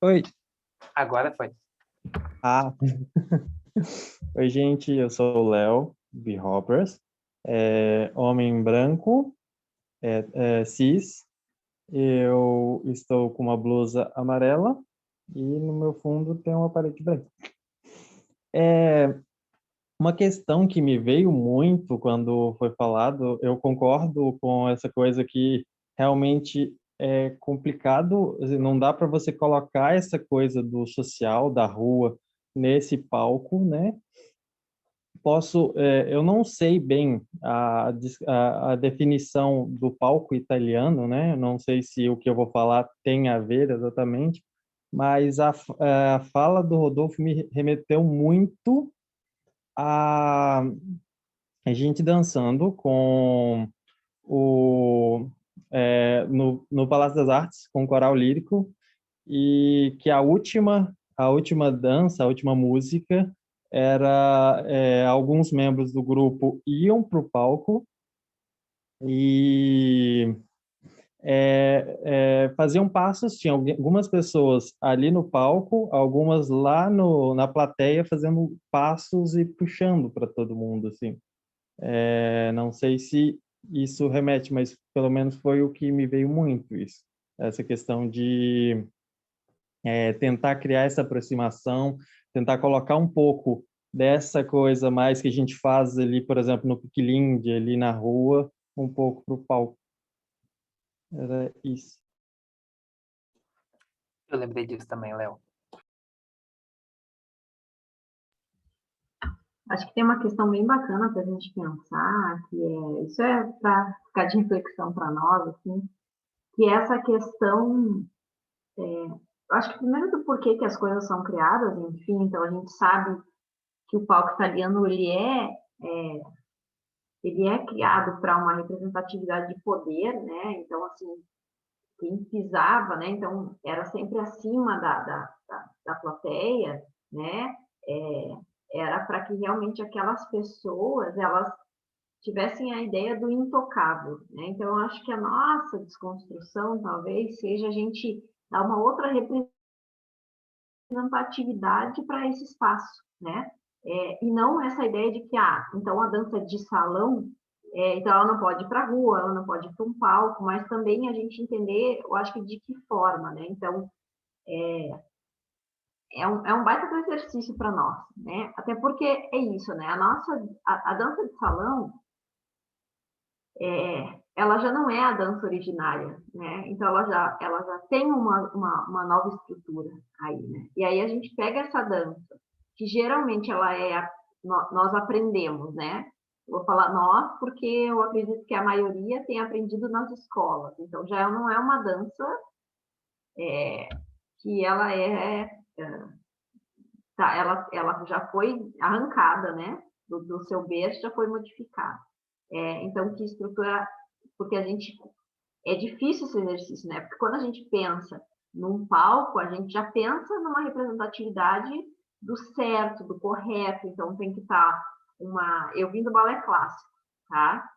Oi. Agora foi. Ah. Oi, gente, eu sou o Léo, B-Hoppers, homem branco, cis. Eu estou com uma blusa amarela e no meu fundo tem uma parede branca. Uma questão que me veio muito quando foi falado, eu concordo com essa coisa que realmente é complicado, não dá para você colocar essa coisa do social, da rua, nesse palco, né? Eu não sei bem a definição do palco italiano, né? Eu não sei se o que eu vou falar tem a ver exatamente, mas a fala do Rodolfo me remeteu muito a gente dançando com no Palácio das Artes, com o coral lírico, e que a última dança, a última música, era alguns membros do grupo iam para o palco e faziam passos, tinha algumas pessoas ali no palco, algumas lá na plateia fazendo passos e puxando para todo mundo, assim. Não sei se isso remete, mas pelo menos foi o que me veio muito isso. Essa questão de tentar criar essa aproximação, tentar colocar um pouco dessa coisa mais que a gente faz ali, por exemplo, no Piquilinde, ali na rua, um pouco para o palco. Era isso. Eu lembrei disso também, Léo. Acho que tem uma questão bem bacana para a gente pensar, isso é para ficar de reflexão para nós, assim, que é essa questão, eu acho que primeiro do porquê que as coisas são criadas, enfim, então a gente sabe que o palco italiano, ele ele é criado para uma representatividade de poder, né? Então, assim, quem pisava, né? Então, era sempre acima da plateia, né? Era para que realmente aquelas pessoas, elas tivessem a ideia do intocável, né? Então, eu acho que a nossa desconstrução, talvez, seja a gente dar uma outra representatividade para esse espaço, né? E não essa ideia de que, então a dança de salão, então ela não pode ir para a rua, ela não pode ir para um palco, mas também a gente entender, eu acho que de que forma, né? Então, é um baita do exercício para nós, né? Até porque é isso, né? A dança de salão, ela já não é a dança originária, né? Então ela já tem uma nova estrutura aí, né? E aí a gente pega essa dança, que geralmente nós aprendemos, né? Vou falar nós, porque eu acredito que a maioria tem aprendido nas escolas. Então já não é uma dança que ela já foi arrancada, né? Do seu berço, já foi modificada. Então, que estrutura... Porque é difícil esse exercício, né? Porque quando a gente pensa num palco, a gente já pensa numa representatividade do certo, do correto. Então, tem que estar eu vim do balé clássico, tá?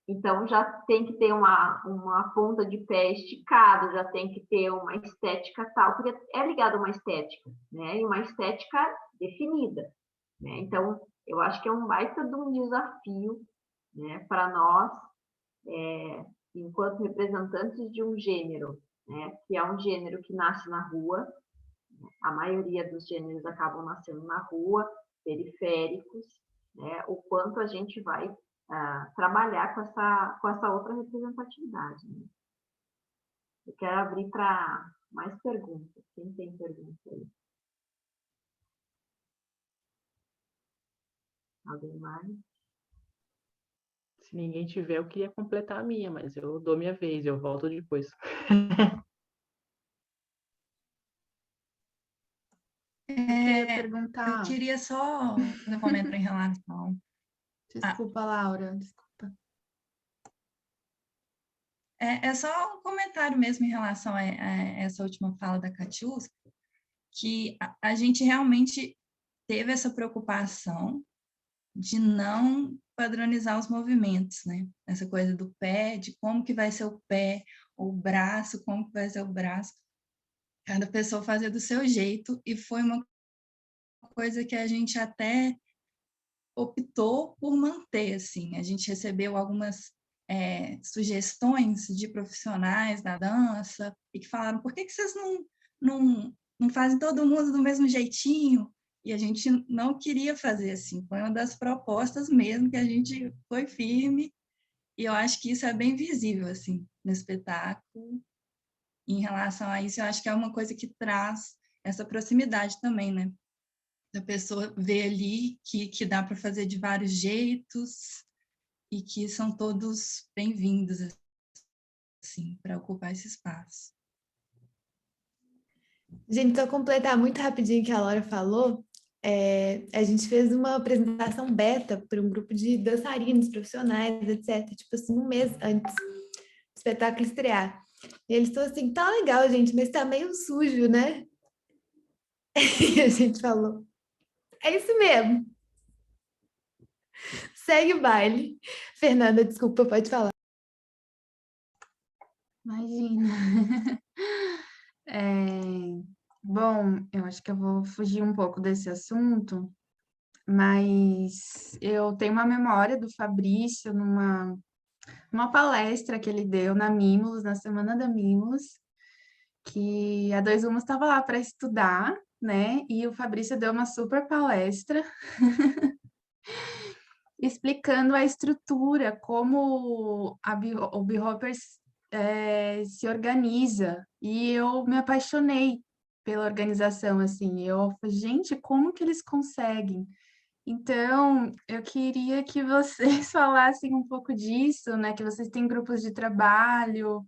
Então, já tem que ter uma ponta de pé esticado, já tem que ter uma estética tal, porque é ligado a uma estética, né? E uma estética definida, né? Então, eu acho que é um baita de um desafio, né, para nós, enquanto representantes de um gênero, né, que é um gênero que nasce na rua. A maioria dos gêneros acabam nascendo na rua, periféricos, né, o quanto a gente vai trabalhar com essa outra representatividade. Né? Eu quero abrir para mais perguntas. Quem tem pergunta aí? Alguém mais? Se ninguém tiver, eu queria completar a minha, mas eu dou minha vez, eu volto depois. queria perguntar... Eu queria só fazer um comentário em relação... Desculpa, Laura, desculpa. É só um comentário mesmo em relação a essa última fala da Catiusca, que a gente realmente teve essa preocupação de não padronizar os movimentos, né? Essa coisa do pé, de como que vai ser o pé, ou o braço, como que vai ser o braço. Cada pessoa fazia do seu jeito, e foi uma coisa que a gente até optou por manter, assim. A gente recebeu algumas sugestões de profissionais da dança, e que falaram, por que vocês não fazem todo mundo do mesmo jeitinho? E a gente não queria fazer assim, foi uma das propostas mesmo, que a gente foi firme, e eu acho que isso é bem visível, assim, no espetáculo. Em relação a isso, eu acho que é uma coisa que traz essa proximidade também, né? A pessoa vê ali que dá para fazer de vários jeitos e que são todos bem-vindos, assim, para ocupar esse espaço. Gente, só completar muito rapidinho o que a Laura falou, a gente fez uma apresentação beta para um grupo de dançarinos profissionais, etc., tipo assim, um mês antes do espetáculo estrear. E eles estão assim, tá legal, gente, mas tá meio sujo, né? E a gente falou, é isso mesmo. Segue o baile. Fernanda, desculpa, pode falar. Imagina. Bom, eu acho que eu vou fugir um pouco desse assunto, mas eu tenho uma memória do Fabrício numa palestra que ele deu na Mimos, na Semana da Mimos, que a 2 estava lá para estudar, né? E o Fabrício deu uma super palestra explicando a estrutura, como o B-Hoppers se organiza. E eu me apaixonei pela organização, assim. Eu falei, gente, como que eles conseguem? Então, eu queria que vocês falassem um pouco disso, né? Que vocês têm grupos de trabalho,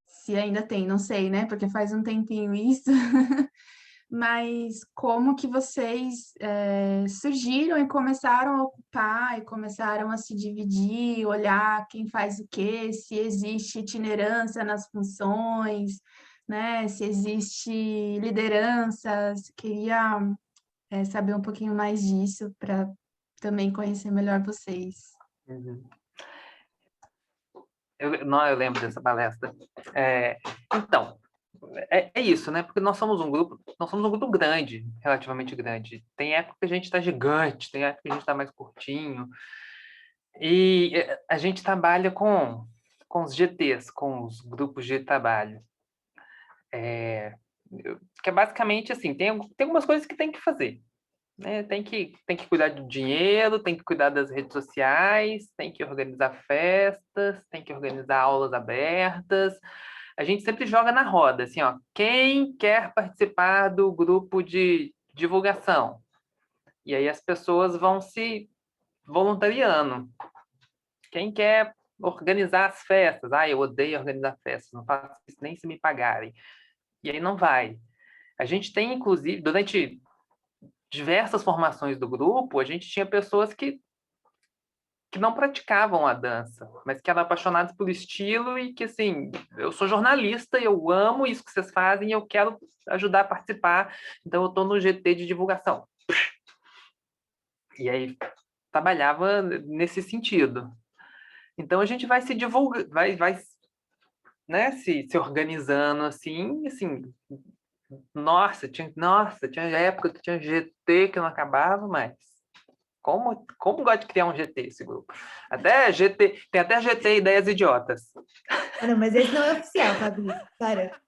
se ainda tem, não sei, né? Porque faz um tempinho isso. mas como que vocês surgiram e começaram a ocupar, e começaram a se dividir, olhar quem faz o quê, se existe itinerância nas funções, né? Se existe liderança. Queria saber um pouquinho mais disso para também conhecer melhor vocês. Uhum. Eu lembro dessa palestra. Então, é isso, né? Porque nós somos um grupo grande, relativamente grande. Tem época que a gente está gigante, tem época que a gente está mais curtinho. E a gente trabalha com os GTs, com os grupos de trabalho. Que é basicamente assim, tem algumas coisas que tem que fazer. Né? Tem que cuidar do dinheiro, tem que cuidar das redes sociais, tem que organizar festas, tem que organizar aulas abertas. A gente sempre joga na roda, assim, ó, quem quer participar do grupo de divulgação? E aí as pessoas vão se voluntariando. Quem quer organizar as festas? Ah, eu odeio organizar festas, não faço isso nem se me pagarem. E aí não vai. A gente tem, inclusive, durante diversas formações do grupo, a gente tinha pessoas que não praticavam a dança, mas que eram apaixonadas pelo estilo e que, assim, eu sou jornalista, eu amo isso que vocês fazem e eu quero ajudar a participar, então eu estou no GT de divulgação. E aí, trabalhava nesse sentido. Então, a gente vai se divulgar, vai né, se organizando assim, nossa, tinha época que tinha GT que não acabava, mas como gosta de criar um GT esse grupo? Até GT, tem até GT Ideias Idiotas. Ah, não, mas esse não é oficial, Fabrício. Para.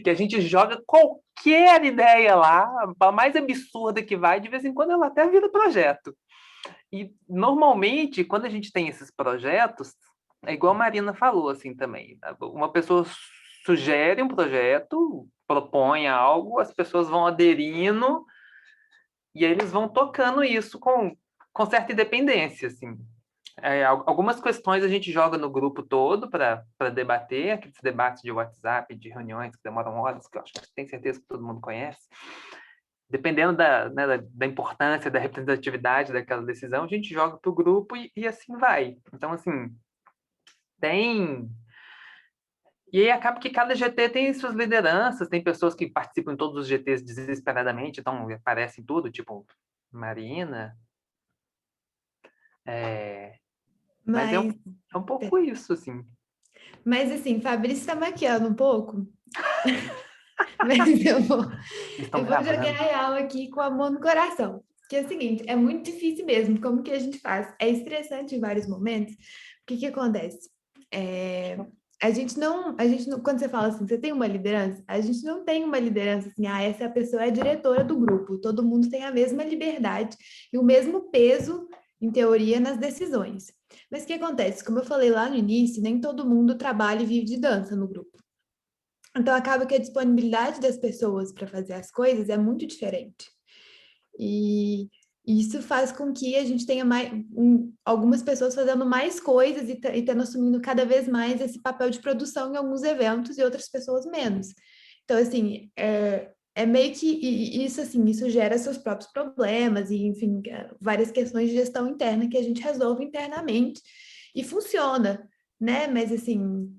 Que a gente joga qualquer ideia lá, a mais absurda que vai, de vez em quando ela até vira projeto. E normalmente, quando a gente tem esses projetos, é igual a Marina falou assim também. Uma pessoa sugere um projeto, propõe algo, as pessoas vão aderindo e aí eles vão tocando isso com certa independência, assim. Algumas questões a gente joga no grupo todo para debater, aqueles debates de WhatsApp, de reuniões que demoram horas, que eu acho que tenho certeza que todo mundo conhece. Dependendo da importância, da representatividade daquela decisão, a gente joga para o grupo e assim vai. Então, assim, tem... E aí acaba que cada GT tem suas lideranças, tem pessoas que participam em todos os GTs desesperadamente, então aparecem tudo, tipo Marina. Mas é um pouco isso, assim. Mas, assim, Fabrício está maquiando um pouco. Mas eu vou jogar real aqui com amor no coração. Que é o seguinte, é muito difícil mesmo. Como que a gente faz? É estressante em vários momentos. O que acontece? A gente não, quando você fala assim, você tem uma liderança? A gente não tem uma liderança assim, essa pessoa é a diretora do grupo. Todo mundo tem a mesma liberdade e o mesmo peso, em teoria, nas decisões. Mas o que acontece? Como eu falei lá no início, nem todo mundo trabalha e vive de dança no grupo. Então, acaba que a disponibilidade das pessoas para fazer as coisas é muito diferente. E isso faz com que a gente tenha algumas pessoas fazendo mais coisas e tendo assumindo cada vez mais esse papel de produção em alguns eventos e outras pessoas menos. Então, assim, é meio que isso, assim, isso gera seus próprios problemas e, enfim, várias questões de gestão interna que a gente resolve internamente e funciona, né? Mas, assim...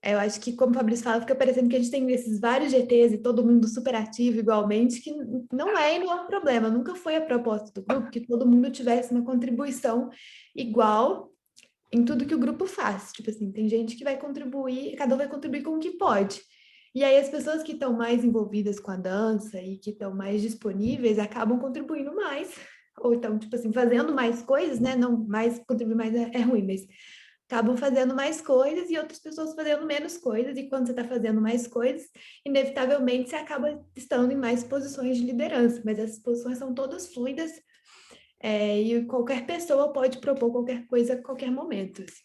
Eu acho que, como o Fabrício fala, fica parecendo que a gente tem esses vários GTs e todo mundo super ativo igualmente, que não é e não é um problema. Nunca foi a proposta do grupo que todo mundo tivesse uma contribuição igual em tudo que o grupo faz. Tipo assim, tem gente que vai contribuir, cada um vai contribuir com o que pode. E aí as pessoas que estão mais envolvidas com a dança e que estão mais disponíveis acabam contribuindo mais. Ou então, tipo assim, fazendo mais coisas, né? Não, mais contribuir mais é ruim, mas... acabam fazendo mais coisas e outras pessoas fazendo menos coisas, e quando você está fazendo mais coisas, inevitavelmente você acaba estando em mais posições de liderança, mas essas posições são todas fluidas, e qualquer pessoa pode propor qualquer coisa a qualquer momento. Assim.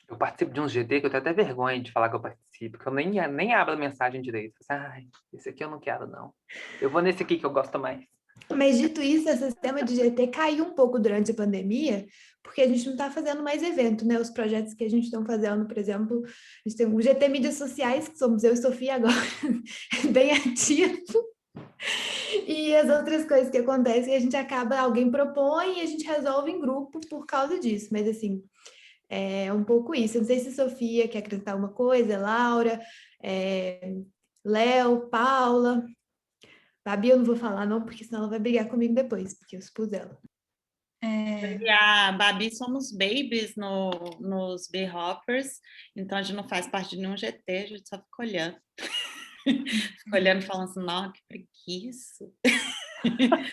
Eu participo de um GT que eu tenho até vergonha de falar que eu participo, porque eu nem abro a mensagem direito. Ai, esse aqui eu não quero, não. Eu vou nesse aqui que eu gosto mais. Mas, dito isso, esse sistema de GT caiu um pouco durante a pandemia, porque a gente não está fazendo mais evento, né? Os projetos que a gente está fazendo, por exemplo, a gente tem o GT Mídias Sociais, que somos eu e Sofia agora, bem ativo. E as outras coisas que acontecem, a gente acaba, alguém propõe e a gente resolve em grupo por causa disso. Mas, assim, é um pouco isso. Eu não sei se a Sofia quer acrescentar alguma coisa, Laura, Léo, Paula. Babi, eu não vou falar não, porque senão ela vai brigar comigo depois, porque eu expus ela. E a Babi somos babies nos B-Hoppers, então a gente não faz parte de nenhum GT, a gente só fica olhando. Fica olhando e falando assim, não, que preguiça.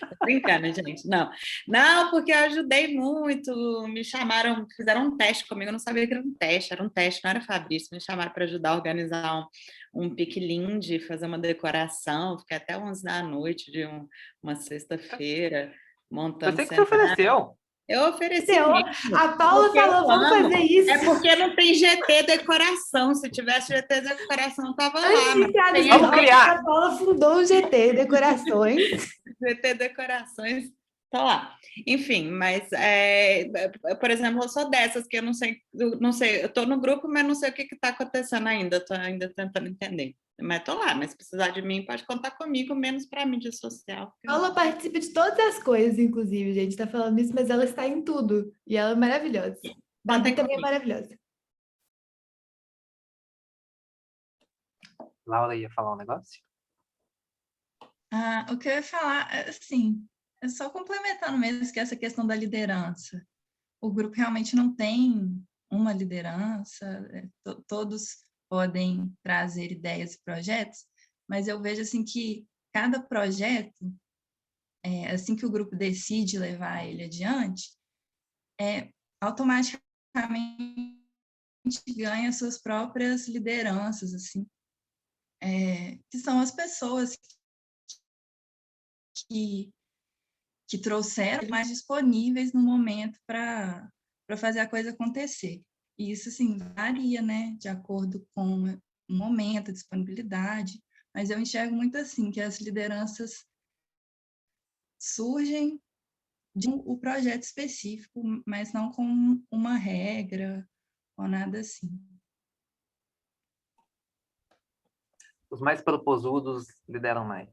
Tô brincando, gente. Não, porque eu ajudei muito. Me chamaram, fizeram um teste comigo, eu não sabia que era um teste, não era Fabrício. Me chamaram para ajudar a organizar um piquelinde, fazer uma decoração. Fiquei até 11 da noite de uma sexta-feira montando Eu sei que você cenário. ofereceu. Eu ofereci Então, mesmo. a Paula Porque eu falou, vamos amo. fazer isso. É porque não tem GT decoração. Se tivesse GT decoração, tava lá. Antes de Mas entrar tem nos Vamos B-Hoppers, criar. a Paula fundou o GT Decorações. GT Decorações, tô lá. Enfim, mas, por exemplo, eu sou dessas que eu não sei, eu tô no grupo, mas não sei o que está acontecendo ainda, tô ainda tentando entender. Mas tô lá, mas se precisar de mim, pode contar comigo, menos para mídia social. Paula participa de todas as coisas, inclusive, gente. Tá falando isso, mas ela está em tudo. E ela é maravilhosa. Babi também é maravilhosa. Laura ia falar um negócio? O que eu ia falar, assim, é só complementando mesmo que essa questão da liderança. O grupo realmente não tem uma liderança, todos podem trazer ideias e projetos, mas eu vejo assim que cada projeto, assim que o grupo decide levar ele adiante, automaticamente ganha suas próprias lideranças, assim, que são as pessoas que trouxeram mais disponíveis no momento para fazer a coisa acontecer. E isso, assim, varia, né, de acordo com o momento, a disponibilidade, mas eu enxergo muito assim, que as lideranças surgem de um projeto específico, mas não com uma regra ou nada assim. Os mais proposudos lideram mais.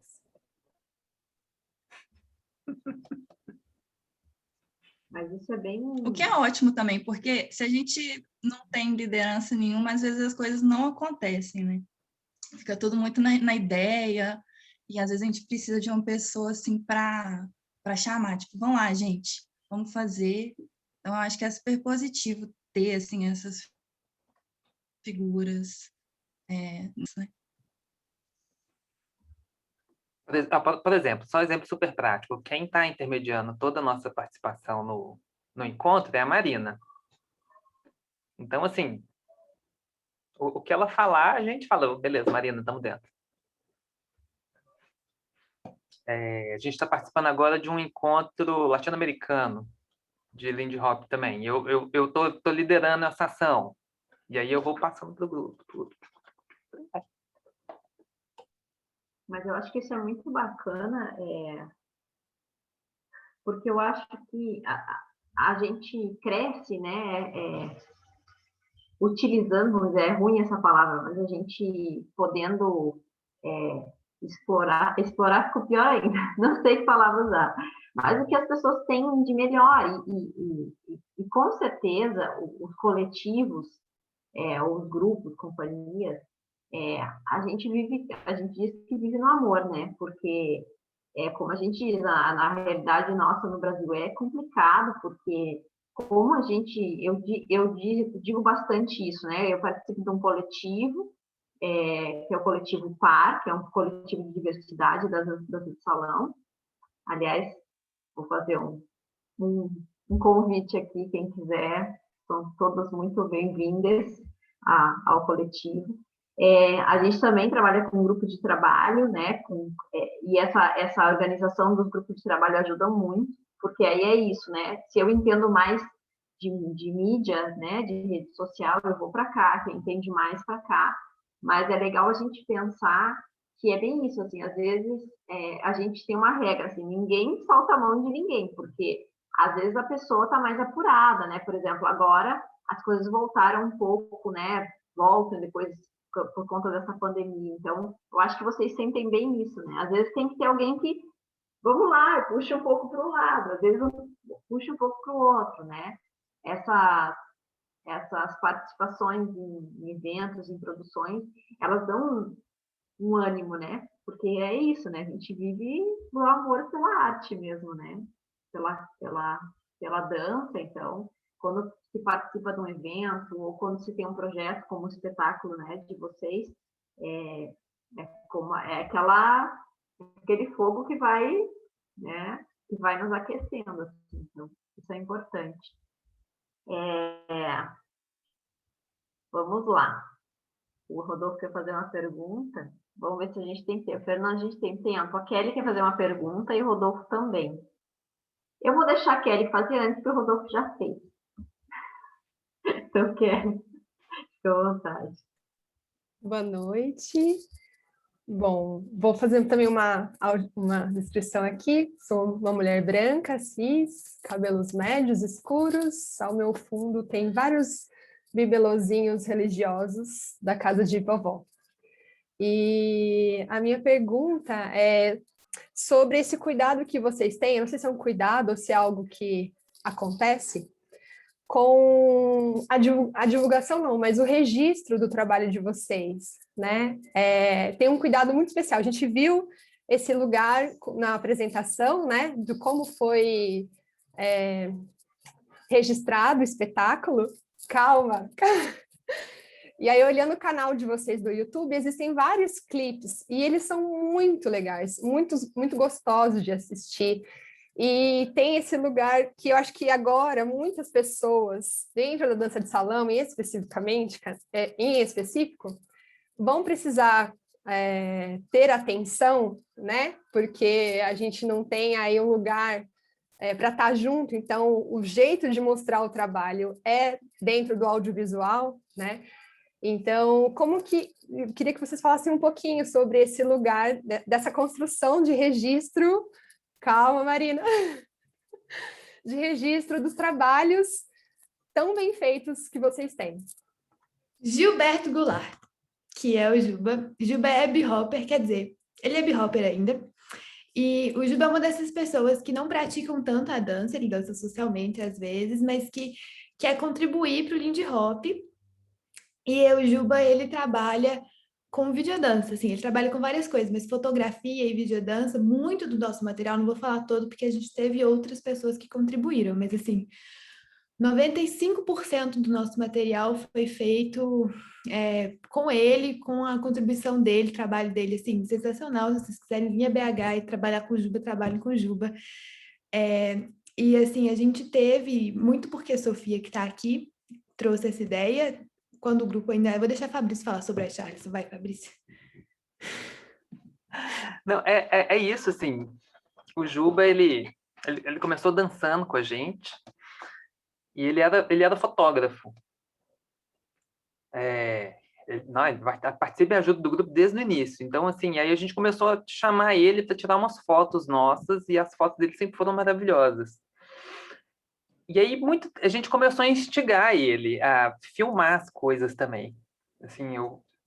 Mas isso é bem... O que é ótimo também, porque se a gente não tem liderança nenhuma, às vezes as coisas não acontecem, né? Fica tudo muito na ideia, e às vezes a gente precisa de uma pessoa assim para chamar, tipo, vamos lá, gente, vamos fazer. Então, eu acho que é super positivo ter assim, essas figuras. Né? Por exemplo, só um exemplo super prático. Quem está intermediando toda a nossa participação no encontro é a Marina. Então, assim, o que ela falar, a gente fala, beleza, Marina, estamos dentro. A gente está participando agora de um encontro latino-americano de Lindy Hop também. Eu tô liderando essa ação. E aí eu vou passando para o grupo. Mas eu acho que isso é muito bacana, porque eu acho que a gente cresce, né, utilizando, vamos dizer, é ruim essa palavra, mas a gente podendo explorar ficou pior ainda, não sei que palavra usar, mas o que as pessoas têm de melhor, e com certeza os coletivos, os grupos, companhias, a gente diz que vive no amor, né? Porque, como a gente diz, na realidade nossa no Brasil é complicado, porque como a gente, eu digo bastante isso, né? Eu participo de um coletivo, que é o coletivo PAR, que é um coletivo de diversidade das danças de salão. Aliás, vou fazer um convite aqui, quem quiser, são todas muito bem-vindas ao coletivo. A gente também trabalha com um grupo de trabalho, né? E essa organização dos grupos de trabalho ajuda muito, porque aí é isso, né? Se eu entendo mais de mídia, né? De rede social, eu vou para cá, quem entende mais para cá. Mas é legal a gente pensar que é bem isso, assim, às vezes a gente tem uma regra, assim, ninguém solta a mão de ninguém, porque às vezes a pessoa está mais apurada, né? Por exemplo, agora as coisas voltaram um pouco, né? Voltam depois por conta dessa pandemia. Então, eu acho que vocês sentem bem isso, né? Às vezes tem que ter alguém que, vamos lá, puxa um pouco para um lado, às vezes puxa um pouco para o outro, né? Essas participações em eventos, em produções, elas dão um ânimo, né? Porque é isso, né? A gente vive o amor pela arte mesmo, né? Pela dança, então, quando se participa de um evento ou quando se tem um projeto como o espetáculo, né, de vocês, é aquele fogo que vai, né, que vai nos aquecendo, assim. Então, isso é importante. Vamos lá. O Rodolfo quer fazer uma pergunta. Vamos ver se a gente tem tempo. Fernando, a gente tem tempo. A Kelly quer fazer uma pergunta e o Rodolfo também. Eu vou deixar a Kelly fazer antes, porque o Rodolfo já fez. Então, Kelly, fica à vontade. Boa noite. Bom, vou fazer também uma descrição aqui. Sou uma mulher branca, cis, cabelos médios, escuros. Ao meu fundo tem vários bibelozinhos religiosos da casa de vovó. E a minha pergunta é sobre esse cuidado que vocês têm. Eu não sei se é um cuidado ou se é algo que acontece com a divulgação, não, mas o registro do trabalho de vocês, né? Tem um cuidado muito especial. A gente viu esse lugar na apresentação, né? De como foi registrado o espetáculo. Calma. E aí, olhando o canal de vocês do YouTube, existem vários clipes, e eles são muito legais, muito gostosos de assistir. E tem esse lugar que eu acho que agora muitas pessoas, dentro da dança de salão, em específico, vão precisar ter atenção, né? Porque a gente não tem aí um lugar para estar junto, então o jeito de mostrar o trabalho é dentro do audiovisual, né? Então, eu queria que vocês falassem um pouquinho sobre esse lugar, dessa construção de registro, calma, Marina, de registro dos trabalhos tão bem feitos que vocês têm. Gilberto Goulart, que é o Juba. Juba é B-Hopper, quer dizer, ele é B-Hopper ainda. E o Juba é uma dessas pessoas que não praticam tanto a dança, ele dança socialmente às vezes, mas que quer contribuir para o Lindy Hop. E o Juba, ele trabalha com videodança, assim, ele trabalha com várias coisas, mas fotografia e videodança, muito do nosso material, não vou falar todo, porque a gente teve outras pessoas que contribuíram, mas assim, 95% do nosso material foi feito com ele, com a contribuição dele, trabalho dele, assim, sensacional. Se vocês quiserem vir a BH e trabalhar com o Juba, trabalhem com o Juba. E assim, a gente teve, muito porque a Sofia, que está aqui, trouxe essa ideia, quando o grupo ainda... Eu vou deixar a Fabrício falar sobre a Charles. Vai, Fabrício. Não, é isso, assim. O Juba, ele começou dançando com a gente e ele era fotógrafo. Ele participa e ajuda do grupo desde o início. Então, assim, aí a gente começou a chamar ele para tirar umas fotos nossas e as fotos dele sempre foram maravilhosas. E aí a gente começou a instigar ele a filmar as coisas também. Assim,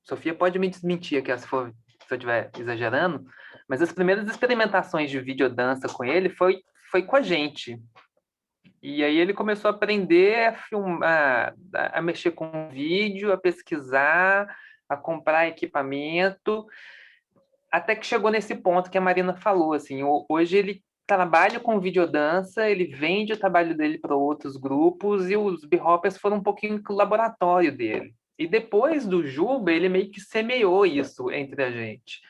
Sofia pode me desmentir aqui se eu estiver exagerando, mas as primeiras experimentações de videodança com ele foi com a gente. E aí ele começou a aprender a filmar, a mexer com vídeo, a pesquisar, a comprar equipamento, até que chegou nesse ponto que a Marina falou, assim, hoje ele trabalha com videodança, ele vende o trabalho dele para outros grupos e os B-Hoppers foram um pouquinho o laboratório dele. E depois do Juba, ele meio que semeou isso entre a gente.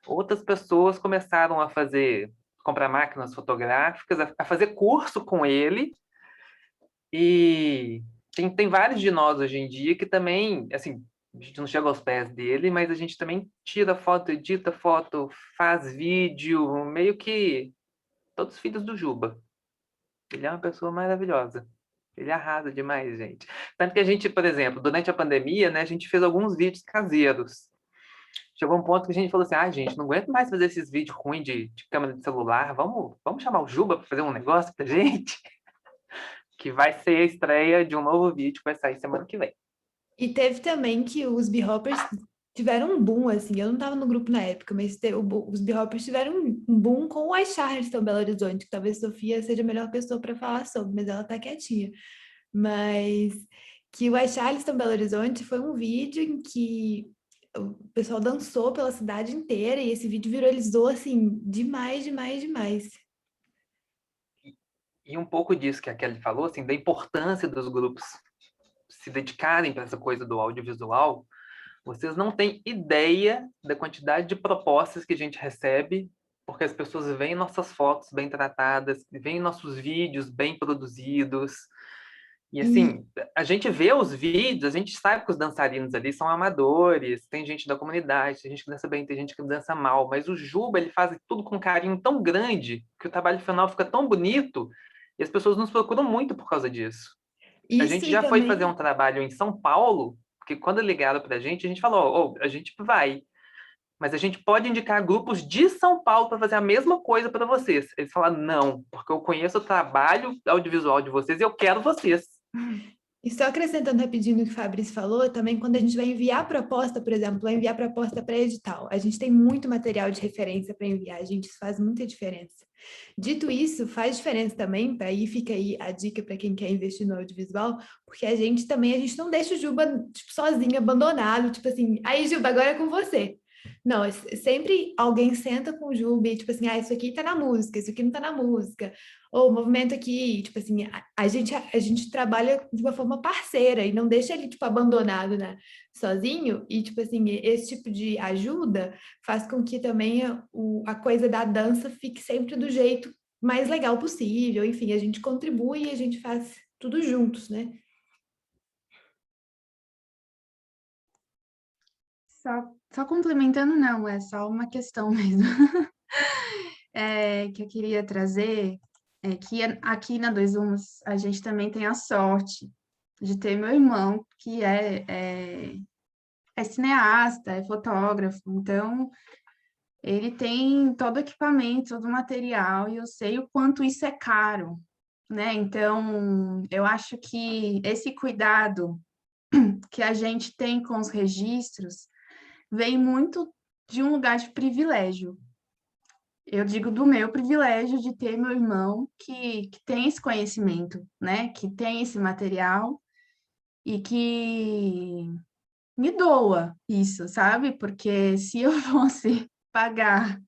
Outras pessoas começaram a comprar máquinas fotográficas, a fazer curso com ele. E tem vários de nós hoje em dia que também, assim, a gente não chega aos pés dele, mas a gente também tira foto, edita foto, faz vídeo, meio que todos filhos do Juba. Ele é uma pessoa maravilhosa. Ele arrasa demais, gente. Tanto que a gente, por exemplo, durante a pandemia, né, a gente fez alguns vídeos caseiros. Chegou um ponto que a gente falou assim, gente, não aguento mais fazer esses vídeos ruins de câmera de celular, vamos chamar o Juba para fazer um negócio pra gente? Que vai ser a estreia de um novo vídeo que vai sair semana que vem. E teve também que os B-Hoppers tiveram um boom, assim, eu não estava no grupo na época, mas os B-Hoppers tiveram um boom com o iCharleston Belo Horizonte, que talvez Sofia seja a melhor pessoa para falar sobre, mas ela tá quietinha. Mas que o iCharleston Belo Horizonte foi um vídeo em que o pessoal dançou pela cidade inteira e esse vídeo viralizou, assim, demais, demais, demais. E um pouco disso que a Kelly falou, assim, da importância dos grupos se dedicarem para essa coisa do audiovisual, vocês não têm ideia da quantidade de propostas que a gente recebe, porque as pessoas veem nossas fotos bem tratadas, veem nossos vídeos bem produzidos. E assim, a gente vê os vídeos, a gente sabe que os dançarinos ali são amadores, tem gente da comunidade, tem gente que dança bem, tem gente que dança mal, mas o Juba, ele faz tudo com um carinho tão grande que o trabalho final fica tão bonito e as pessoas nos procuram muito por causa disso. A Isso gente e já foi também... fazer um trabalho em São Paulo, porque quando ligaram pra gente, a gente falou, a gente vai, mas a gente pode indicar grupos de São Paulo para fazer a mesma coisa para vocês. Eles falaram, não, porque eu conheço o trabalho audiovisual de vocês e eu quero vocês. E só acrescentando rapidinho o que o Fabrício falou, também quando a gente vai enviar a proposta, por exemplo, vai enviar proposta para edital, a gente tem muito material de referência para enviar, gente, isso faz muita diferença. Dito isso, faz diferença também, para aí fica aí a dica para quem quer investir no audiovisual, porque a gente não deixa o Juba tipo, sozinho, abandonado, tipo assim, aí Juba, agora é com você. Não, sempre alguém senta com o Juba e tipo assim, isso aqui tá na música, isso aqui não tá na música. Ou o movimento aqui, tipo assim, a gente trabalha de uma forma parceira e não deixa ele, tipo, abandonado, né, sozinho. E, tipo assim, esse tipo de ajuda faz com que também a coisa da dança fique sempre do jeito mais legal possível. Enfim, a gente contribui e a gente faz tudo juntos, né? Só complementando, não, é só uma questão mesmo. Que eu queria trazer é que aqui na Dois Umos a gente também tem a sorte de ter meu irmão, que é cineasta, é fotógrafo, então ele tem todo o equipamento, todo o material, e eu sei o quanto isso é caro, né? Então, eu acho que esse cuidado que a gente tem com os registros vem muito de um lugar de privilégio. Eu digo do meu privilégio de ter meu irmão que tem esse conhecimento, né? Que tem esse material e que me doa isso, sabe? Porque se eu fosse pagar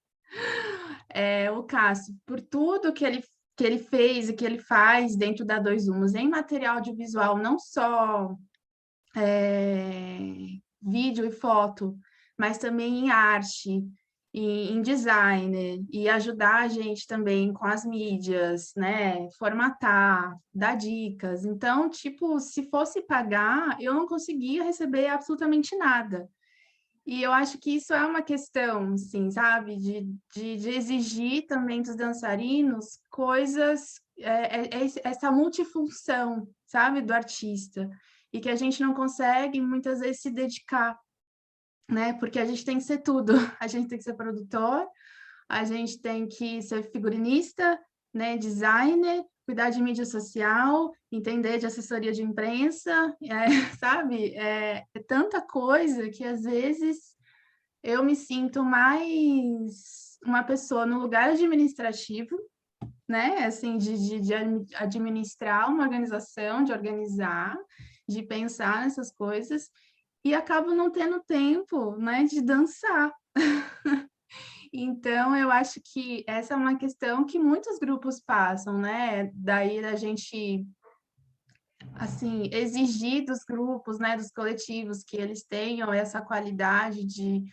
o Cássio por tudo que ele fez e que ele faz dentro da Dois Umos em material audiovisual, não só vídeo e foto, mas também em arte, e em design, e ajudar a gente também com as mídias, né? Formatar, dar dicas. Então, tipo, se fosse pagar, eu não conseguia receber absolutamente nada. E eu acho que isso é uma questão, assim, sabe? De exigir também dos dançarinos coisas, essa multifunção, sabe? Do artista. E que a gente não consegue, muitas vezes, se dedicar, né? Porque a gente tem que ser tudo. A gente tem que ser produtor, a gente tem que ser figurinista, né? Designer, cuidar de mídia social, entender de assessoria de imprensa, sabe? É tanta coisa que, às vezes, eu me sinto mais uma pessoa no lugar administrativo, né? Assim, de administrar uma organização, de organizar, de pensar nessas coisas, e acabo não tendo tempo, né, de dançar. Então, eu acho que essa é uma questão que muitos grupos passam, né? Daí a gente, assim, exigir dos grupos, né, dos coletivos, que eles tenham essa qualidade de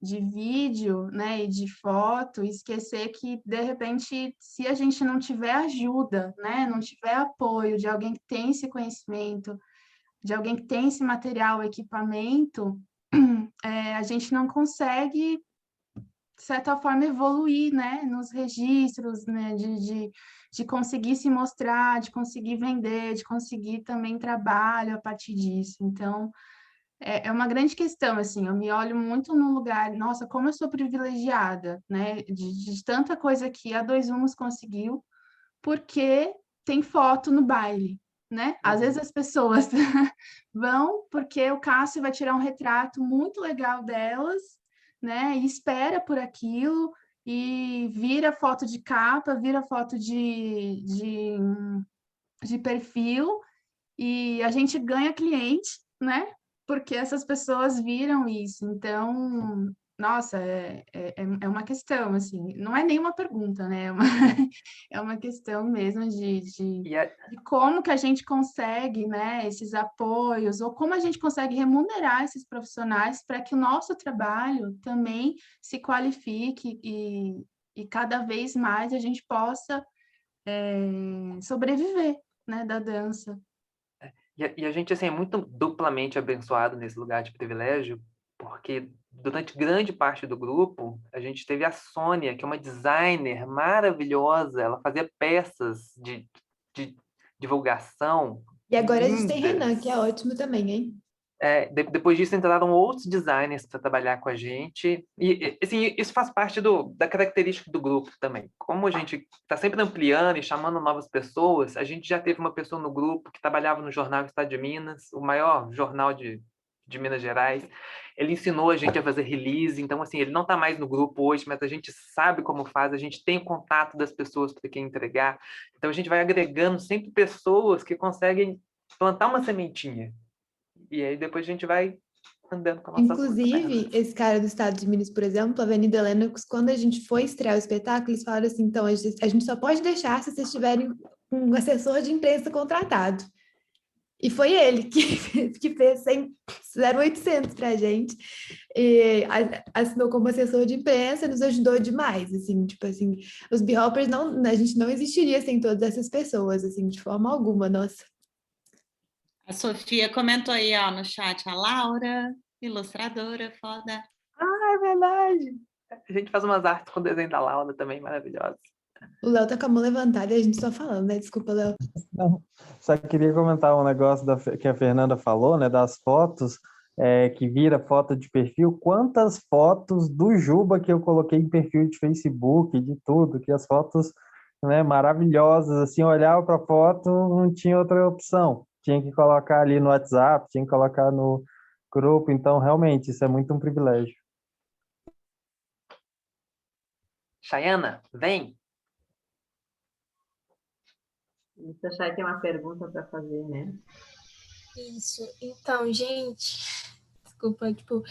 vídeo, né, e de foto, esquecer que, de repente, se a gente não tiver ajuda, né, não tiver apoio de alguém que tem esse conhecimento, de alguém que tem esse material, equipamento, a gente não consegue, de certa forma, evoluir, né, nos registros, né, de conseguir se mostrar, de conseguir vender, de conseguir também trabalho a partir disso. Então, é uma grande questão, assim, eu me olho muito no lugar, nossa, como eu sou privilegiada, né, de tanta coisa que a Dois Umos conseguiu, porque tem foto no baile, né? Às vezes as pessoas vão porque o Cássio vai tirar um retrato muito legal delas, né? E espera por aquilo, e vira foto de capa, vira foto de perfil, e a gente ganha cliente, né? Porque essas pessoas viram isso. Então, nossa, é uma questão, assim, não é nenhuma pergunta, né? É uma questão mesmo E a- de como que a gente consegue, né, esses apoios, ou como a gente consegue remunerar esses profissionais para que o nosso trabalho também se qualifique e cada vez mais a gente possa sobreviver, né, da dança. e a gente, assim, é muito duplamente abençoado nesse lugar de privilégio, porque durante grande parte do grupo, a gente teve a Sônia, que é uma designer maravilhosa, ela fazia peças de divulgação E agora a gente tem lindas. Renan, que é ótimo também, hein? Depois disso entraram outros designers para trabalhar com a gente, e assim, isso faz parte da característica do grupo também. Como a gente está sempre ampliando e chamando novas pessoas, a gente já teve uma pessoa no grupo que trabalhava no jornal Estado de Minas, o maior jornal de Minas Gerais. Ele ensinou a gente a fazer release, então assim, ele não está mais no grupo hoje, mas a gente sabe como faz, a gente tem o contato das pessoas para quem entregar, então a gente vai agregando sempre pessoas que conseguem plantar uma sementinha. E aí depois a gente vai andando com a nossa Inclusive, perna. esse cara do estado de Minas, por exemplo, a Avenida Lennox, quando a gente foi estrear o espetáculo, eles falaram assim, então, a gente só pode deixar se vocês tiverem um assessor de imprensa contratado. E foi ele que fez 0,800 para a gente, e assinou como assessor de imprensa, nos ajudou demais, assim, tipo assim, os B-Hoppers, não, a gente não existiria sem todas essas pessoas, assim, de forma alguma, nossa. A Sofia comentou aí, ó, no chat, a Laura, ilustradora, foda. Ah, é verdade! A gente faz umas artes com o desenho da Laura também, maravilhosas. O Léo tá com a mão levantada e a gente só falando, né? Desculpa, Léo. Não, só queria comentar um negócio que a Fernanda falou, né, das fotos, que vira foto de perfil. Quantas fotos do Juba que eu coloquei em perfil de Facebook, de tudo, que as fotos, né, maravilhosas, assim, eu olhava para a foto, não tinha outra opção. Tinha que colocar ali no WhatsApp, tinha que colocar no grupo, então realmente isso é muito um privilégio. Chayana, vem! O Chay tem uma pergunta para fazer, né? Isso. Então, gente, desculpa, tipo,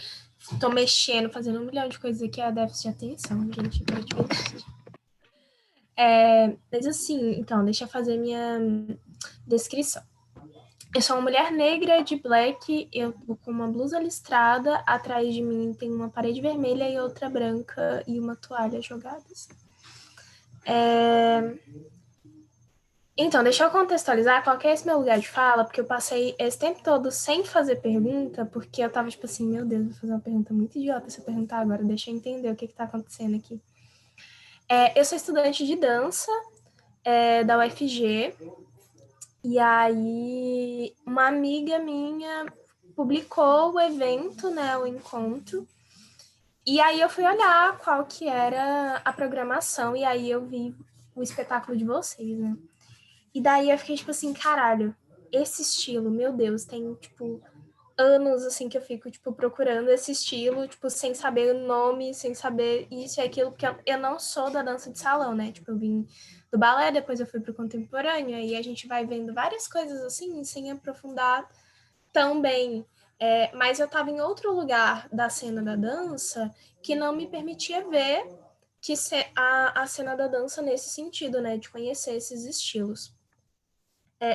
tô mexendo, fazendo 1 milhão de coisas aqui, é déficit de atenção, gente, criatividade. Mas assim, então, deixa eu fazer minha descrição. Eu sou uma mulher negra de black, eu tô com uma blusa listrada, atrás de mim tem uma parede vermelha e outra branca e uma toalha jogadas. Então, deixa eu contextualizar qual que é esse meu lugar de fala, porque eu passei esse tempo todo sem fazer pergunta, porque eu tava tipo assim, meu Deus, vou fazer uma pergunta muito idiota se eu perguntar agora, deixa eu entender o que tá acontecendo aqui. Eu sou estudante de dança da UFG, e aí uma amiga minha publicou o evento, né, o encontro, e aí eu fui olhar qual que era a programação, e aí eu vi o espetáculo de vocês, né? E daí eu fiquei, tipo assim, caralho, esse estilo, meu Deus, tem, tipo, anos, assim, que eu fico, tipo, procurando esse estilo, tipo, sem saber o nome, sem saber isso e aquilo, porque eu não sou da dança de salão, né? Tipo, eu vim do balé, depois eu fui pro contemporâneo, e a gente vai vendo várias coisas, assim, sem aprofundar tão bem. Mas eu tava em outro lugar da cena da dança que não me permitia ver a cena da dança nesse sentido, né? De conhecer esses estilos.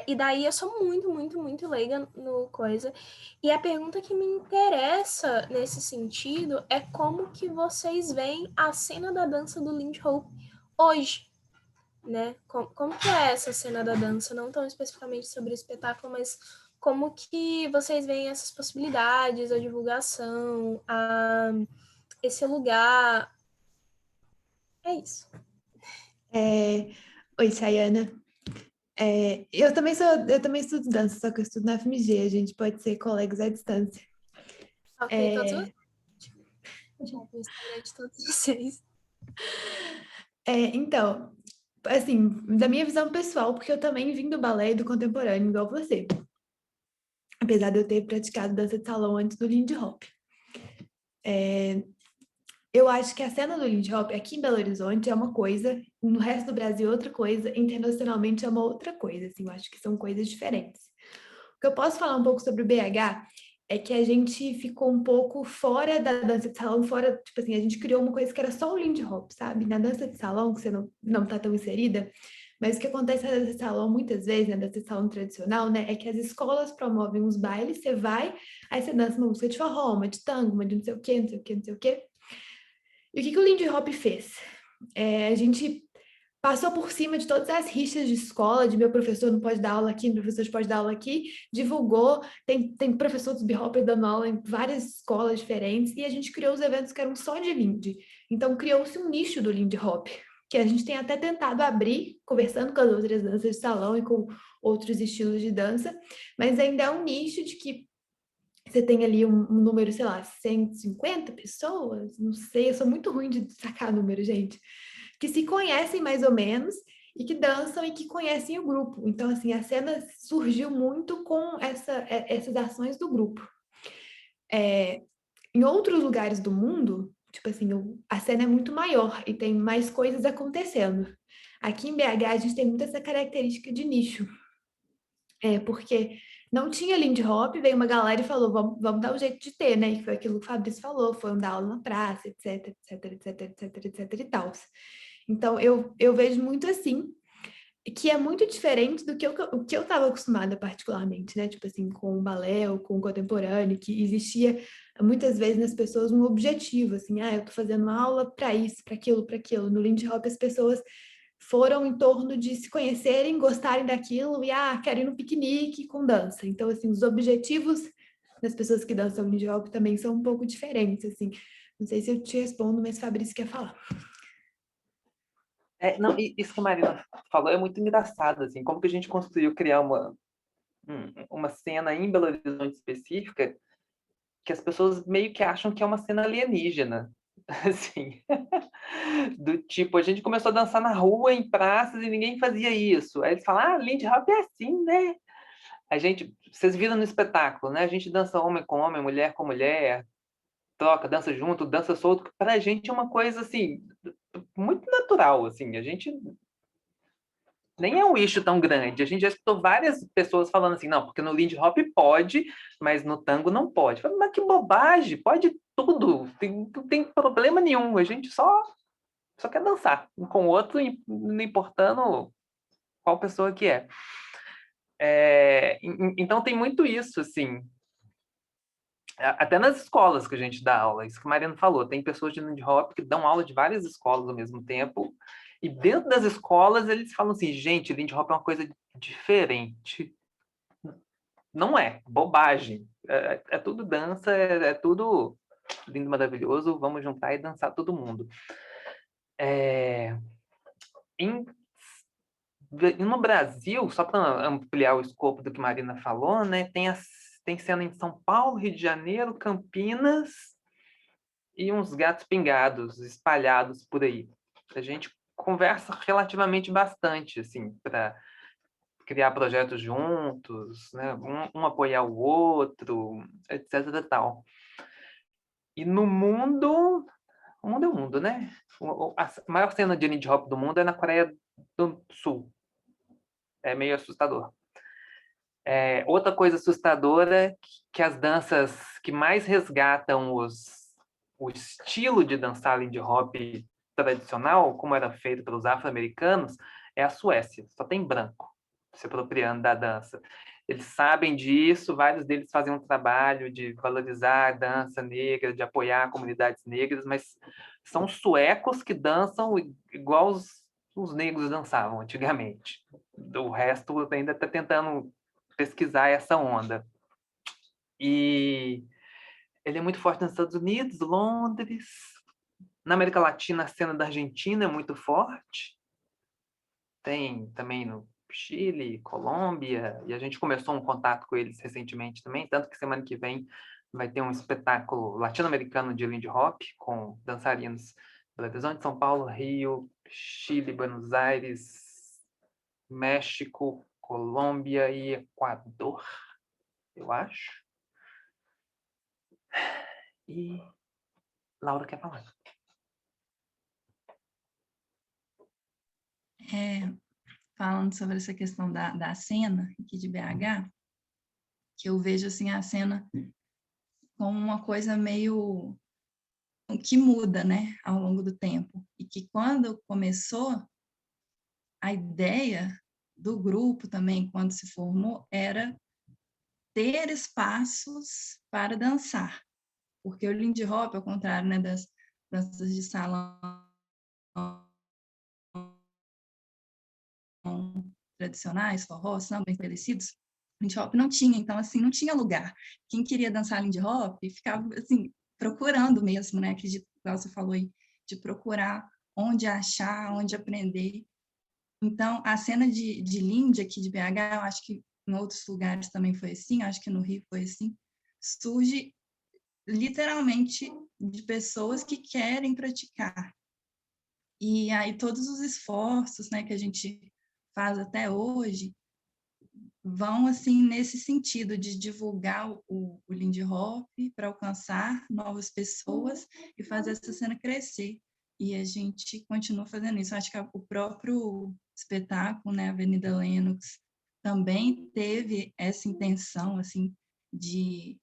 E daí eu sou muito, muito, muito leiga no coisa. E a pergunta que me interessa nesse sentido é como que vocês veem a cena da dança do Lindy Hop hoje, né? Como que é essa cena da dança? Não tão especificamente sobre o espetáculo, mas como que vocês veem essas possibilidades, a divulgação, esse lugar. É isso. Oi, Sayana. Eu também estudo dança, só que eu estudo na FMG, a gente pode ser colegas à distância. Ok, todos. Já vi o Instagram de todos vocês. Então, assim, da minha visão pessoal, porque eu também vim do balé e do contemporâneo, igual você. Apesar de eu ter praticado dança de salão antes do Lindy Hop. Eu acho que a cena do Lindy Hop aqui em Belo Horizonte é uma coisa, no resto do Brasil é outra coisa, internacionalmente é uma outra coisa, assim, eu acho que são coisas diferentes. O que eu posso falar um pouco sobre o BH é que a gente ficou um pouco fora da dança de salão, fora, tipo assim, a gente criou uma coisa que era só o Lindy Hop, sabe? Na dança de salão, que você não tá tão inserida, mas o que acontece na dança de salão, muitas vezes, na dança de salão tradicional, né, é que as escolas promovem uns bailes, você vai, aí você dança uma música de forró, uma de tango, uma de não sei o quê, não sei o quê, não sei o quê. E o que o Lindy Hop fez? A gente passou por cima de todas as rixas de escola, de meu professor não pode dar aula aqui, meu professor pode dar aula aqui, divulgou, tem professor dos B-Hopper dando aula em várias escolas diferentes, e a gente criou os eventos que eram só de Lindy. Então, criou-se um nicho do Lindy Hop, que a gente tem até tentado abrir, conversando com as outras danças de salão e com outros estilos de dança, mas ainda é um nicho de que você tem ali um número, sei lá, 150 pessoas, não sei, eu sou muito ruim de sacar número, gente, que se conhecem mais ou menos e que dançam e que conhecem o grupo. Então, assim, a cena surgiu muito com essas ações do grupo. Em outros lugares do mundo, tipo assim, a cena é muito maior e tem mais coisas acontecendo. Aqui em BH, a gente tem muito essa característica de nicho. Porque não tinha Lindy Hop, veio uma galera e falou, vamos dar um jeito de ter, né? E foi aquilo que o Fabrício falou, foi dar aula na praça, etc, etc, etc, etc, etc e tal. Então, eu vejo muito assim, que é muito diferente do que o que eu estava acostumada particularmente, né? Tipo assim, com o balé ou com o contemporâneo, que existia muitas vezes nas pessoas um objetivo, assim, eu tô fazendo uma aula para isso, para aquilo, para aquilo. No Lindy Hop as pessoas foram em torno de se conhecerem, gostarem daquilo e, quero ir no piquenique com dança. Então, assim, os objetivos das pessoas que dançam Lindy Hop também são um pouco diferentes, assim. Não sei se eu te respondo, mas Fabrício quer falar. Não, isso que a Marina falou é muito engraçado, assim, como que a gente construiu criar uma cena em Belo Horizonte específica que as pessoas meio que acham que é uma cena alienígena, assim, do tipo, a gente começou a dançar na rua, em praças, e ninguém fazia isso. Aí eles falam, Lindy Hop é assim, né? Vocês viram no espetáculo, né? A gente dança homem com homem, mulher com mulher, troca, dança junto, dança solto. Pra gente é uma coisa, assim, muito natural, assim. A gente nem é um issue tão grande. A gente já escutou várias pessoas falando assim, não, porque no Lindy Hop pode, mas no tango não pode. Mas que bobagem, pode tudo, não tem problema nenhum. A gente só quer dançar um com o outro, não importando qual pessoa que é. Então tem muito isso, assim. Até nas escolas que a gente dá aula, isso que a Mariana falou, tem pessoas de Lindy Hop que dão aula de várias escolas ao mesmo tempo, e dentro das escolas eles falam assim, gente, Lindy Hop é uma coisa diferente. Não é, bobagem. É tudo dança, é tudo lindo, maravilhoso, vamos juntar e dançar todo mundo. No Brasil, só para ampliar o escopo do que a Marina falou, né, tem cena em São Paulo, Rio de Janeiro, Campinas e uns gatos pingados espalhados por aí. A gente conversa relativamente bastante, assim, para criar projetos juntos, né, um apoiar o outro, etc. e tal. E no mundo, o mundo é o mundo, né? A maior cena de Lindy Hop do mundo é na Coreia do Sul. É meio assustador. Outra coisa assustadora que as danças que mais resgatam o estilo de dançar Lindy Hop tradicional, como era feito pelos afro-americanos, é a Suécia. Só tem branco se apropriando da dança. Eles sabem disso, vários deles fazem um trabalho de valorizar a dança negra, de apoiar comunidades negras, mas são suecos que dançam igual os negros dançavam antigamente. O resto ainda está tentando pesquisar essa onda. E ele é muito forte nos Estados Unidos, Londres. Na América Latina, a cena da Argentina é muito forte. Tem também no Chile, Colômbia, e a gente começou um contato com eles recentemente também, tanto que semana que vem vai ter um espetáculo latino-americano de Lindy Hop, com dançarinos de Belo Horizonte, São Paulo, Rio, Chile, Buenos Aires, México, Colômbia e Equador, eu acho. E Laura quer falar. Falando sobre essa questão da cena aqui de BH, que eu vejo assim a cena como uma coisa meio que muda, né, ao longo do tempo. E que quando começou, a ideia do grupo também, quando se formou, era ter espaços para dançar. Porque o Lindy Hop, ao contrário, né, das danças de salão tradicionais, forró, samba, bem estabelecidos, Lindy Hop não tinha, então, assim, não tinha lugar. Quem queria dançar Lindy Hop ficava, assim, procurando mesmo, né, acredito que você falou aí, de procurar onde achar, onde aprender. Então, a cena de Lindy aqui de BH, eu acho que em outros lugares também foi assim, acho que no Rio foi assim, surge literalmente de pessoas que querem praticar. E aí todos os esforços, né, que a gente faz até hoje vão assim nesse sentido de divulgar o Lindy Hop para alcançar novas pessoas e fazer essa cena crescer. E a gente continua fazendo isso. Acho que o próprio espetáculo, né, Avenida Lenox, também teve essa intenção assim de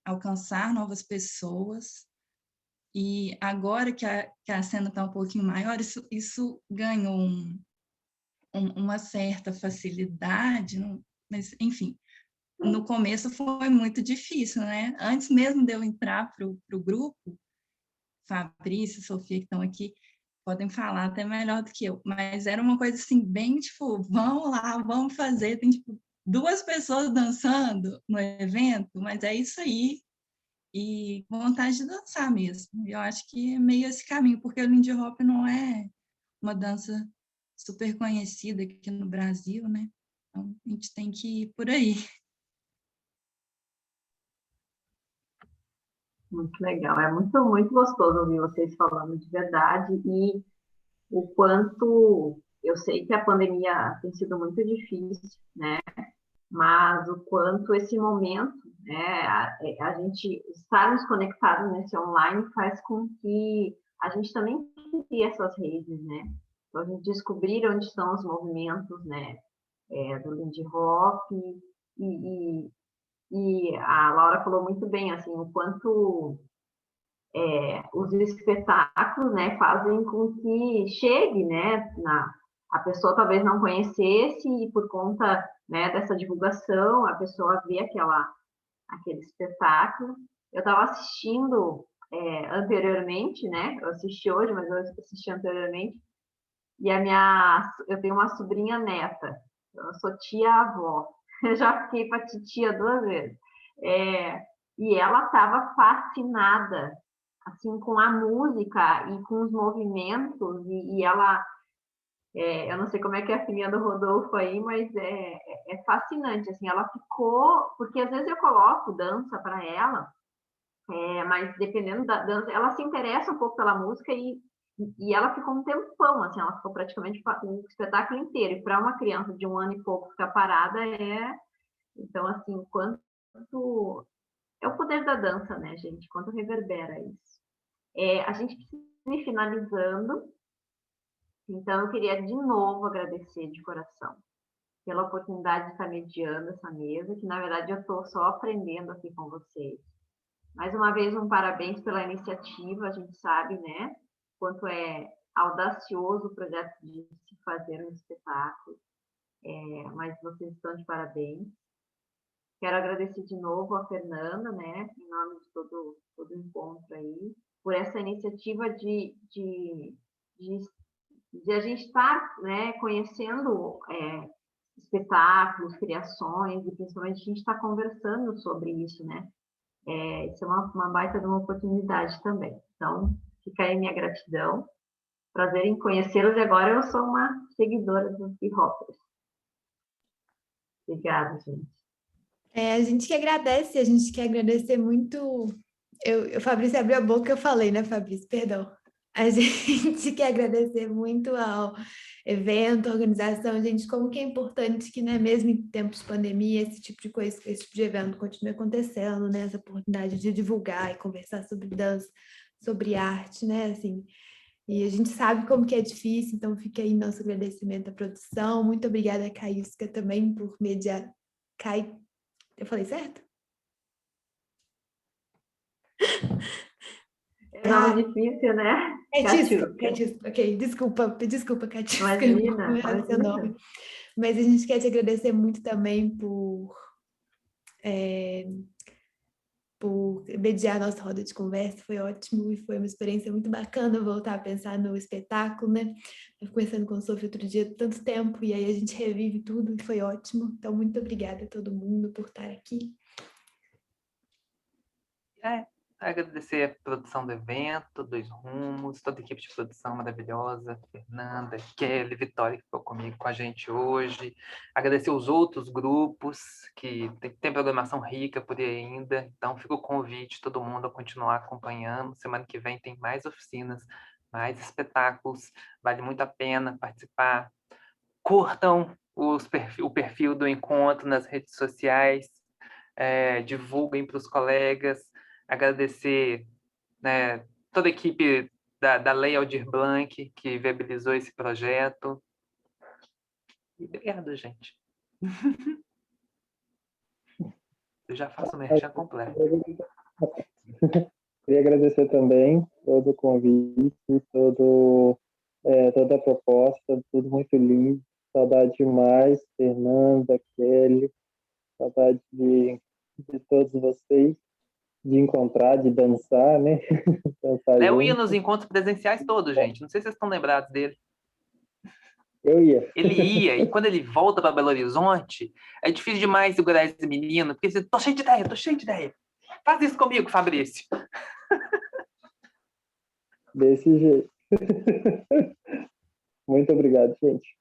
alcançar novas pessoas. E agora que a cena está um pouquinho maior, isso ganhou uma certa facilidade, mas, enfim, no começo foi muito difícil, né? Antes mesmo de eu entrar para o grupo, Fabrício, Sofia, que estão aqui, podem falar até melhor do que eu, mas era uma coisa assim, bem tipo, vamos lá, vamos fazer, tem tipo 2 pessoas dançando no evento, mas é isso aí, e vontade de dançar mesmo. Eu acho que é meio esse caminho, porque o Lindy Hop não é uma dança super conhecida aqui no Brasil, né? Então, a gente tem que ir por aí. Muito legal, é muito, muito gostoso ouvir vocês falando de verdade e o quanto eu sei que a pandemia tem sido muito difícil, né? Mas o quanto esse momento, né, a gente estarmos conectados nesse online faz com que a gente também crie essas redes, né? Então, a gente descobrir onde estão os movimentos, né, do Lindy Hop e a Laura falou muito bem, assim, o quanto os espetáculos, né, fazem com que chegue, né, a pessoa talvez não conhecesse e por conta, né, dessa divulgação, a pessoa vê aquele espetáculo. Eu estava assistindo anteriormente, né, eu assisti hoje, mas eu assisti anteriormente, e eu tenho uma sobrinha neta, eu sou tia-avó, eu já fiquei para titia 2 vezes, e ela estava fascinada, assim, com a música e com os movimentos, e ela, eu não sei como é que é a filhinha do Rodolfo aí, mas é fascinante, assim, ela ficou, porque às vezes eu coloco dança para ela, mas dependendo da dança, ela se interessa um pouco pela música e ela ficou um tempão, assim, ela ficou praticamente o espetáculo inteiro, e para uma criança de 1 ano e pouco ficar parada então, assim, quanto é o poder da dança, né, gente, quanto reverbera isso. A gente precisa ir finalizando, então eu queria de novo agradecer de coração pela oportunidade de estar mediando essa mesa, que na verdade eu estou só aprendendo aqui com vocês. Mais uma vez, um parabéns pela iniciativa, a gente sabe, né, quanto é audacioso o projeto de se fazer um espetáculo, mas vocês estão de parabéns. Quero agradecer de novo a Fernanda, né, em nome de todo o encontro aí, por essa iniciativa de a gente estar, né, conhecendo espetáculos, criações, e principalmente a gente está conversando sobre isso, né? Isso é uma baita de uma oportunidade também. Então, fica aí minha gratidão. Prazer em conhecê-los, e agora eu sou uma seguidora dos Hoppers. Obrigada, gente. A gente que agradece, a gente quer agradecer muito. O Fabrício abriu a boca, eu falei, né, Fabrício? Perdão. A gente quer agradecer muito ao evento, à organização, gente, como que é importante que, né, mesmo em tempos de pandemia, esse tipo de coisa, esse tipo de evento continue acontecendo, né, essa oportunidade de divulgar e conversar sobre dança, sobre arte, né, assim, e a gente sabe como que é difícil, então fica aí nosso agradecimento à produção, muito obrigada, Caísca, também por mediar. Eu falei certo? É nome difícil, né? Catiusca, ok, desculpa, Catiusca, Imagina, seu nome. Mas a gente quer te agradecer muito também por mediar a nossa roda de conversa, foi ótimo e foi uma experiência muito bacana voltar a pensar no espetáculo, né? Eu fui conversando com o Sofia outro dia tanto tempo e aí a gente revive tudo e foi ótimo. Então, muito obrigada a todo mundo por estar aqui. Agradecer a produção do evento, Dois Rumos, toda a equipe de produção maravilhosa, Fernanda, Kelly, Vitória, que ficou comigo, com a gente hoje. Agradecer os outros grupos, que tem programação rica por aí ainda. Então, fica o convite, todo mundo, a continuar acompanhando. Semana que vem tem mais oficinas, mais espetáculos. Vale muito a pena participar. Curtam o perfil do encontro nas redes sociais, divulguem para os colegas. Agradecer, né, toda a equipe da Lei Aldir Blanc, que viabilizou esse projeto. E obrigado, gente. Eu já faço o merchan completo. Queria agradecer também todo o convite, toda a proposta, tudo muito lindo. Saudade demais, Fernanda, Kelly, saudade de todos vocês, de encontrar, de dançar, né? Dançar Eu ia junto. nos encontros presenciais todos, gente. Não sei se vocês estão lembrados dele. Eu ia. Ele ia, e quando ele volta para Belo Horizonte, é difícil demais segurar esse menino, porque você, tô cheio de ideia. Faz isso comigo, Fabrício. Desse jeito. Muito obrigado, gente.